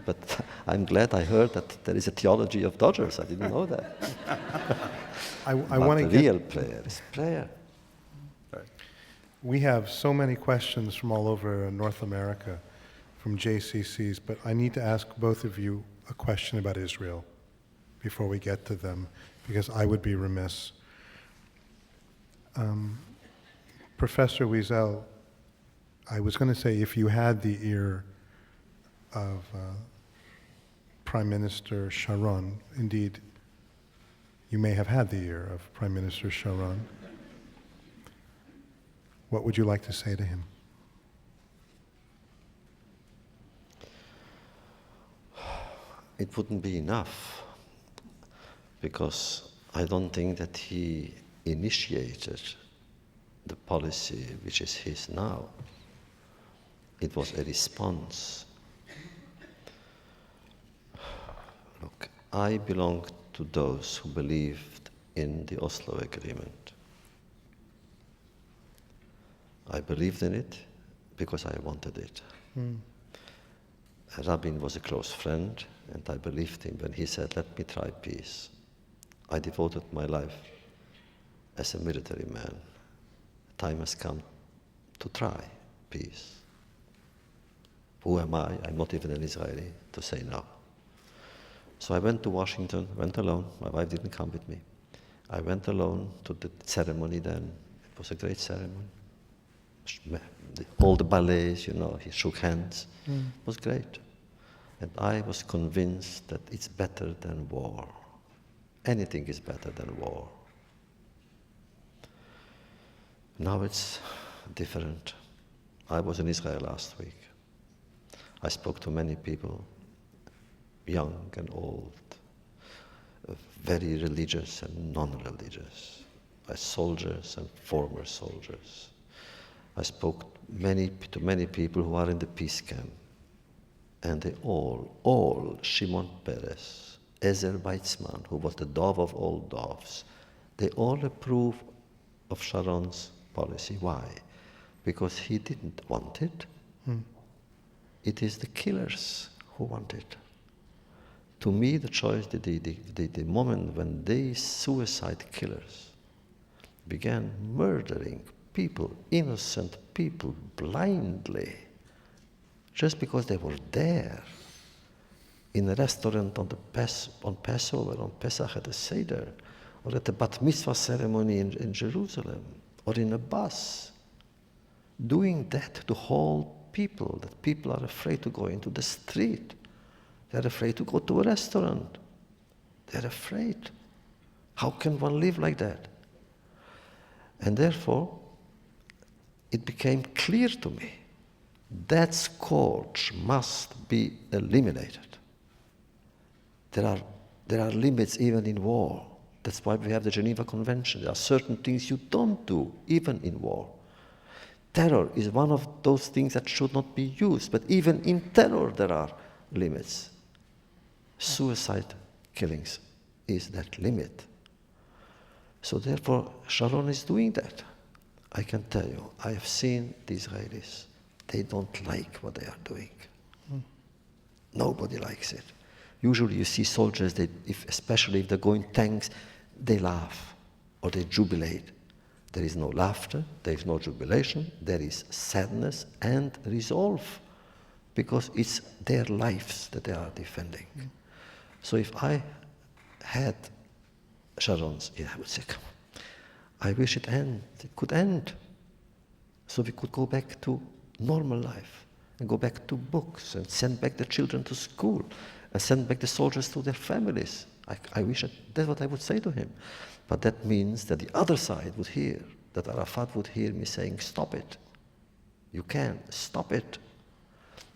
but I'm glad I heard that there is a theology of Dodgers. I didn't know that. I want to the real prayer is prayer. We have so many questions from all over North America, from JCCs, but I need to ask both of you a question about Israel before we get to them. because I would be remiss. Professor Wiesel, I was going to say if you had the ear of Prime Minister Sharon, indeed, you may have had the ear of Prime Minister Sharon. What would you like to say to him? It wouldn't be enough, because I don't think that he initiated the policy which is his now. It was a response. Look, I belong to those who believed in the Oslo Agreement. I believed in it because I wanted it. Rabin was a close friend, and I believed him when he said, "Let me try peace." I devoted my life as a military man. The time has come to try peace. Who am I? I'm not even an Israeli to say no. So I went to Washington, went alone. My wife didn't come with me. I went alone to the ceremony then. It was a great ceremony. All the ballets, he shook hands. It was great. And I was convinced that it's better than war. Anything is better than war. Now it's different. I was in Israel last week. I spoke to many people, young and old, very religious and non-religious, soldiers and former soldiers. I spoke to many people who are in the peace camp, and they all, Shimon Peres, Ezer Weizmann, who was the dove of all doves, they all approve of Sharon's policy. Why? Because he didn't want it. It is the killers who want it. To me, the choice, the moment when these suicide killers began murdering people, innocent people, blindly, just because they were there in a restaurant on Passover, on Pesach at the Seder, or at the Bat Mitzvah ceremony in Jerusalem, or in a bus, doing that to whole people, that people are afraid to go into the street. They're afraid to go to a restaurant. They're afraid. How can one live like that? And therefore, it became clear to me that scourge must be eliminated. There are limits even in war. That's why we have the Geneva Convention. There are certain things you don't do, even in war. Terror is one of those things that should not be used, but even in terror there are limits. Suicide killings is that limit. So therefore, Sharon is doing that. I can tell you, I have seen the Israelis. They don't like what they are doing. Nobody likes it. Usually you see soldiers, especially if they're going tanks, they laugh or they jubilate. There is no laughter, there is no jubilation, there is sadness and resolve, because it's their lives that they are defending. So if I had Sharon's, I would say, come on, I wish it could end, so we could go back to normal life and go back to books and send back the children to school and send back the soldiers to their families. I wish that's what I would say to him. But that means that the other side would hear, that Arafat would hear me saying, stop it. You can, stop it.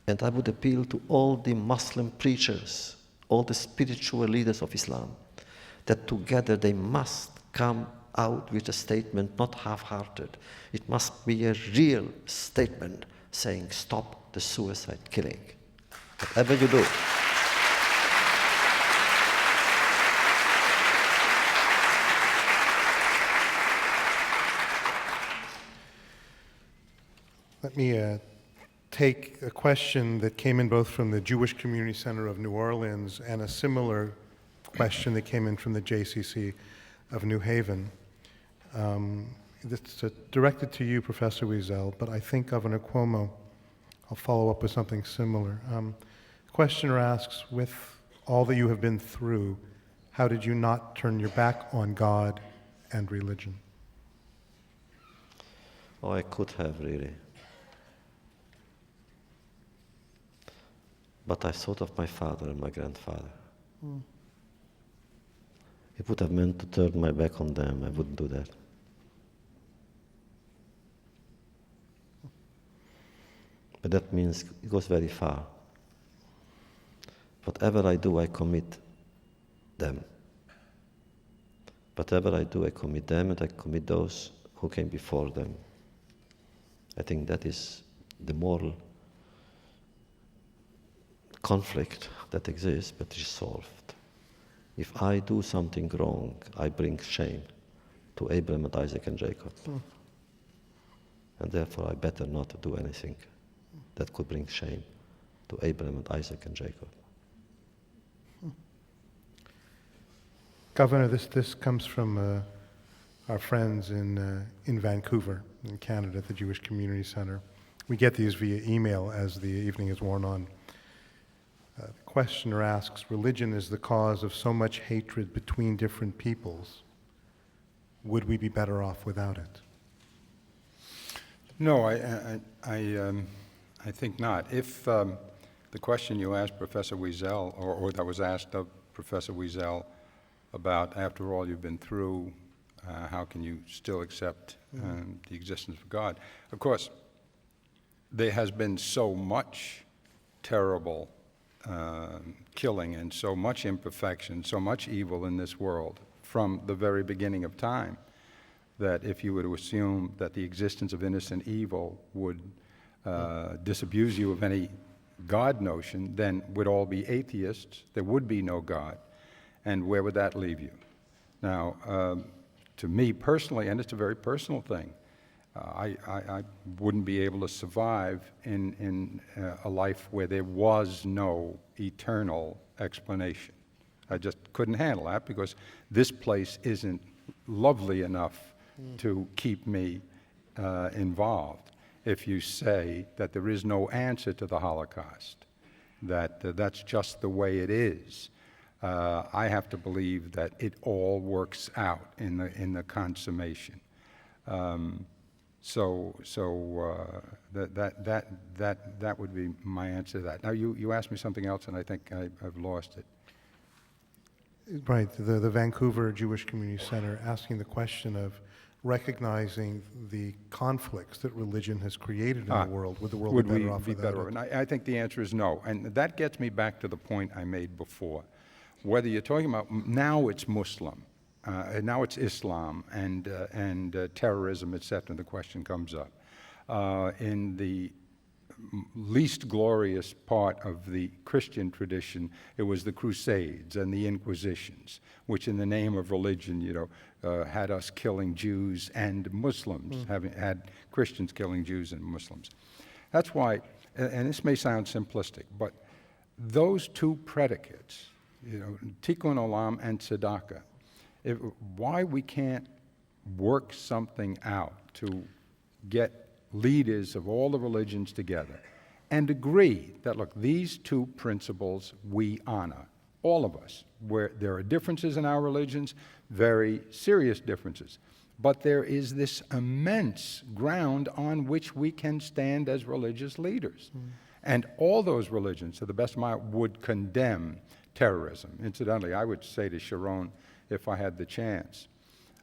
And I would appeal to all the Muslim preachers, all the spiritual leaders of Islam, that together they must come out with a statement, not half-hearted. It must be a real statement saying, stop the suicide killing. Whatever you do. Let me take a question that came in both from the Jewish Community Center of New Orleans and a similar question that came in from the JCC of New Haven. It's directed to you, Professor Wiesel, but I think Governor Cuomo, I'll follow up with something similar. The questioner asks, with all that you have been through, how did you not turn your back on God and religion? Oh, I could have really. But I thought of my father and my grandfather. It would have meant to turn my back on them. I wouldn't do that. But that means it goes very far. Whatever I do, I commit them. Whatever I do, I commit them, and I commit those who came before them. I think that is the moral conflict that exists, but is solved. If I do something wrong, I bring shame to Abraham and Isaac and Jacob. And therefore I better not do anything that could bring shame to Abraham and Isaac and Jacob. Governor, this comes from our friends in Vancouver, in Canada, at the Jewish Community Center. We get these via email as the evening is worn on. The questioner asks, religion is the cause of so much hatred between different peoples. Would we be better off without it? No, I think not. If the question you asked Professor Wiesel, or that was asked of Professor Wiesel, about, after all you've been through, how can you still accept the existence of God? Of course, there has been so much terrible killing and so much imperfection, so much evil in this world from the very beginning of time, that if you were to assume that the existence of innocent evil would disabuse you of any God notion, then we'd all be atheists, there would be no God. And where would that leave you? Now, to me personally, and it's a very personal thing, I wouldn't be able to survive in a life where there was no eternal explanation. I just couldn't handle that because this place isn't lovely enough to keep me involved. If you say that there is no answer to the Holocaust, that that's just the way it is, I have to believe that it all works out in the consummation. That would be my answer to that. Now you asked me something else, and I think I've lost it. Right, the Vancouver Jewish Community Center asking the question of recognizing the conflicts that religion has created in the world. Would the world be better off without it? And I think the answer is no. And that gets me back to the point I made before. Whether you're talking about, now it's Muslim, now it's Islam and terrorism, et cetera, the question comes up. In the least glorious part of the Christian tradition, it was the Crusades and the Inquisitions, which in the name of religion, had us killing Jews and Muslims, had Christians killing Jews and Muslims. That's why, and this may sound simplistic, but those two predicates, Tikkun Olam and Tzedakah, why we can't work something out to get leaders of all the religions together and agree that, look, these two principles we honor, all of us, where there are differences in our religions, very serious differences, but there is this immense ground on which we can stand as religious leaders. And all those religions, to the best of my would condemn terrorism. Incidentally, I would say to Sharon, if I had the chance,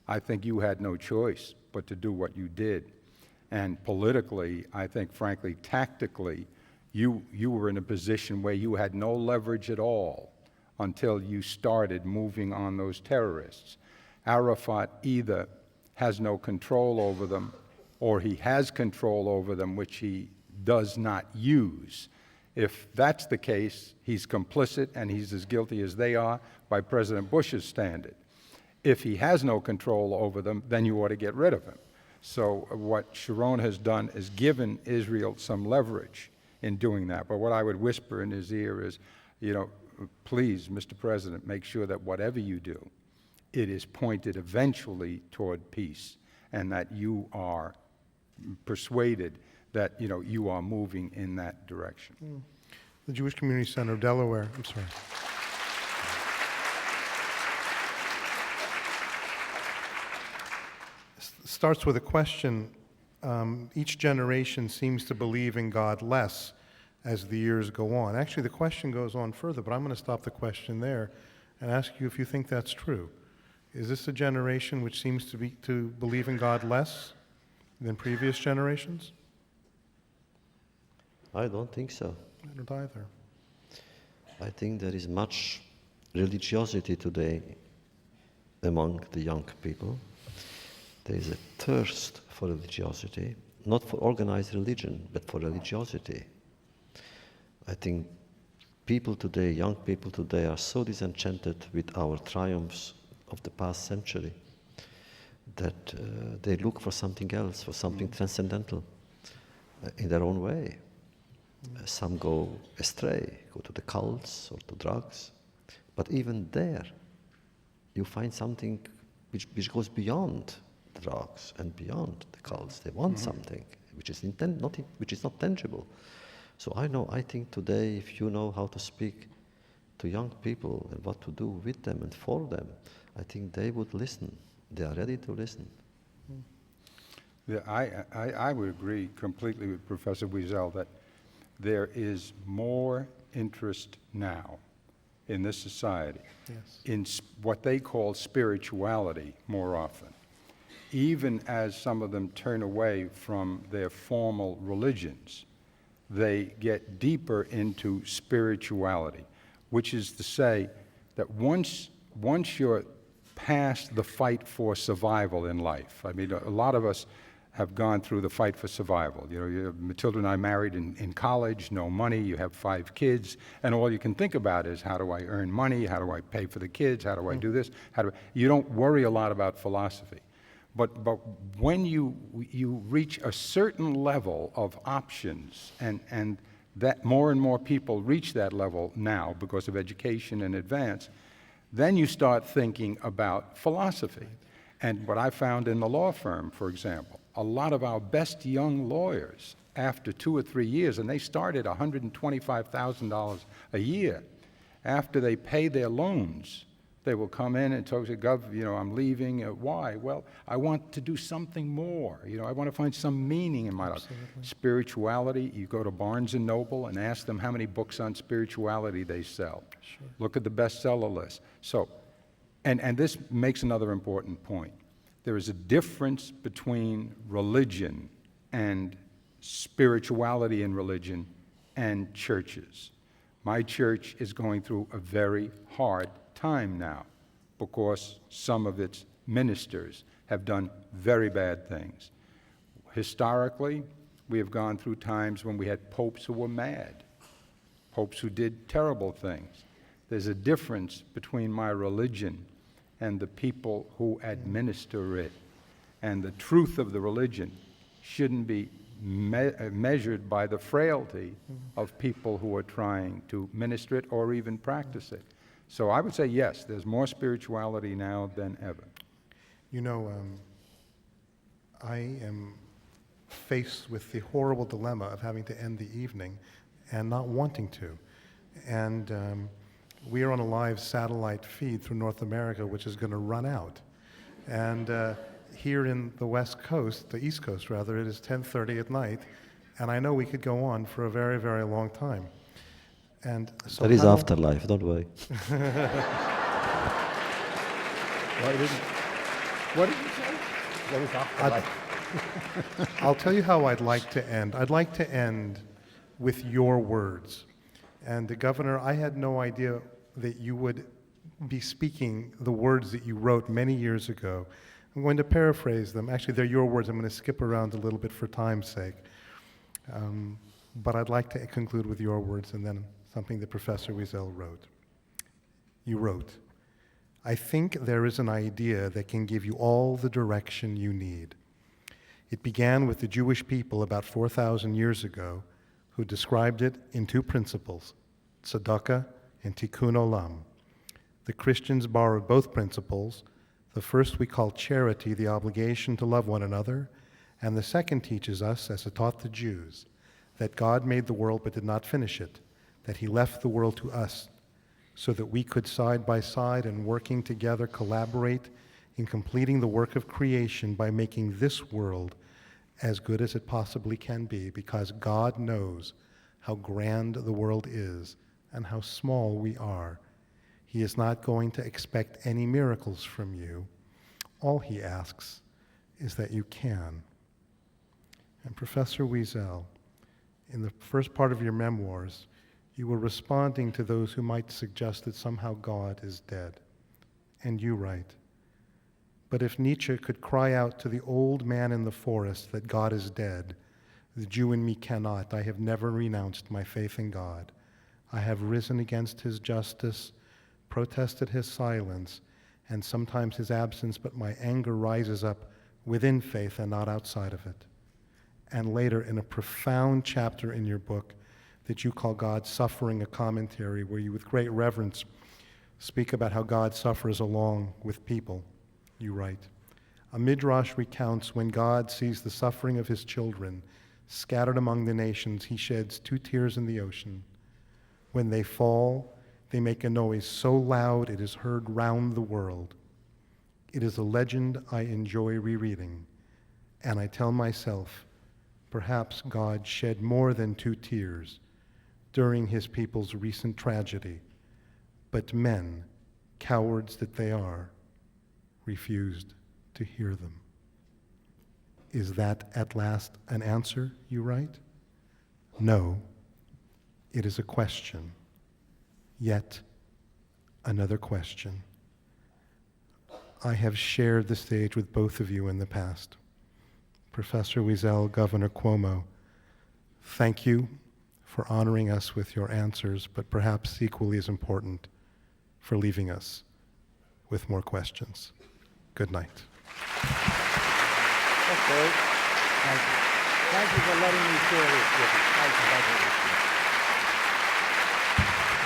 I think you had no choice but to do what you did. And politically, I think, frankly, tactically, you were in a position where you had no leverage at all until you started moving on those terrorists. Arafat either has no control over them, or he has control over them, which he does not use. If that's the case, he's complicit and he's as guilty as they are by President Bush's standard. If he has no control over them, then you ought to get rid of him. So what Sharon has done is given Israel some leverage in doing that. But what I would whisper in his ear is, please, Mr. President, make sure that whatever you do, it is pointed eventually toward peace, and that you are persuaded that you are moving in that direction. The Jewish Community Center of Delaware, I'm sorry. starts with a question. Each generation seems to believe in God less as the years go on. Actually, the question goes on further, but I'm going to stop the question there and ask you if you think that's true. Is this a generation which seems to believe in God less than previous generations? I don't think so. I don't either. I think there is much religiosity today among the young people. There is a thirst for religiosity, not for organized religion, but for religiosity. I think people today, young people today, are so disenchanted with our triumphs of the past century that they look for something else, for something transcendental in their own way. Some go astray, go to the cults or to drugs. But even there, you find something which goes beyond the drugs and beyond the cults. They want something which is not tangible. So I think today, if you know how to speak to young people and what to do with them and for them, I think they would listen. They are ready to listen. Yeah, I would agree completely with Professor Wiesel that there is more interest now in this society in what they call spirituality more often, even as some of them turn away from their formal religions. They get deeper into spirituality, which is to say that once you're past the fight for survival in life, I mean, a lot of us have gone through the fight for survival. You know, Matilda and I married in college, no money, you have 5 kids, and all you can think about is, how do I earn money? How do I pay for the kids? How do I do this? You don't worry a lot about philosophy. But when you reach a certain level of options, and that more and more people reach that level now because of education and advance, then you start thinking about philosophy. And what I found in the law firm, for example, a lot of our best young lawyers, after 2 or 3 years, and they start at $125,000 a year, after they pay their loans, they will come in and talk to Gov, I'm leaving. Why? Well, I want to do something more. I want to find some meaning in my life. Spirituality, you go to Barnes & Noble and ask them how many books on spirituality they sell. Sure. Look at the bestseller list. So, and this makes another important point. There is a difference between religion and spirituality in religion and churches. My church is going through a very hard time now because some of its ministers have done very bad things. Historically, we have gone through times when we had popes who were mad, popes who did terrible things. There's a difference between my religion and the people who administer it. And the truth of the religion shouldn't be measured by the frailty of people who are trying to minister it or even practice it. So I would say, yes, there's more spirituality now than ever. I am faced with the horrible dilemma of having to end the evening and not wanting to. And we are on a live satellite feed through North America, which is going to run out. And here in the West Coast, the East Coast rather, it is 10:30 at night, and I know we could go on for a very, very long time. And so there is afterlife, don't worry. What did you say? There is afterlife. I'll tell you how I'd like to end. I'd like to end with your words. And the Governor, I had no idea that you would be speaking the words that you wrote many years ago. I'm going to paraphrase them. Actually, they're your words. I'm going to skip around a little bit for time's sake. But I'd like to conclude with your words and then something that Professor Wiesel wrote. You wrote, "I think there is an idea that can give you all the direction you need. It began with the Jewish people about 4,000 years ago, who described it in 2 principles, Tzedakah and Tikkun Olam. The Christians borrowed both principles. The first we call charity, the obligation to love one another, and the second teaches us, as it taught the Jews, that God made the world but did not finish it, that he left the world to us, so that we could side by side and working together collaborate in completing the work of creation by making this world as good as it possibly can be, because God knows how grand the world is and how small we are. He is not going to expect any miracles from you. All he asks is that you can. And Professor Wiesel, in the first part of your memoirs, you were responding to those who might suggest that somehow God is dead. And you write, "But if Nietzsche could cry out to the old man in the forest that God is dead, the Jew in me cannot. I have never renounced my faith in God. I have risen against his justice, protested his silence, and sometimes his absence, but my anger rises up within faith and not outside of it." And later, in a profound chapter in your book that you call God's Suffering, a commentary, where you, with great reverence, speak about how God suffers along with people, you write, "A midrash recounts when God sees the suffering of his children scattered among the nations, he sheds 2 tears in the ocean. When they fall, they make a noise so loud it is heard round the world. It is a legend I enjoy rereading, and I tell myself, perhaps God shed more than 2 tears during his people's recent tragedy, but men, cowards that they are, refused to hear them." Is that at last an answer, you write? No, it is a question. Yet another question. I have shared the stage with both of you in the past. Professor Wiesel, Governor Cuomo, thank you for honoring us with your answers, but perhaps equally as important, for leaving us with more questions. Good night. Okay. Thank you. Thank you for letting me share this with you. Thank you.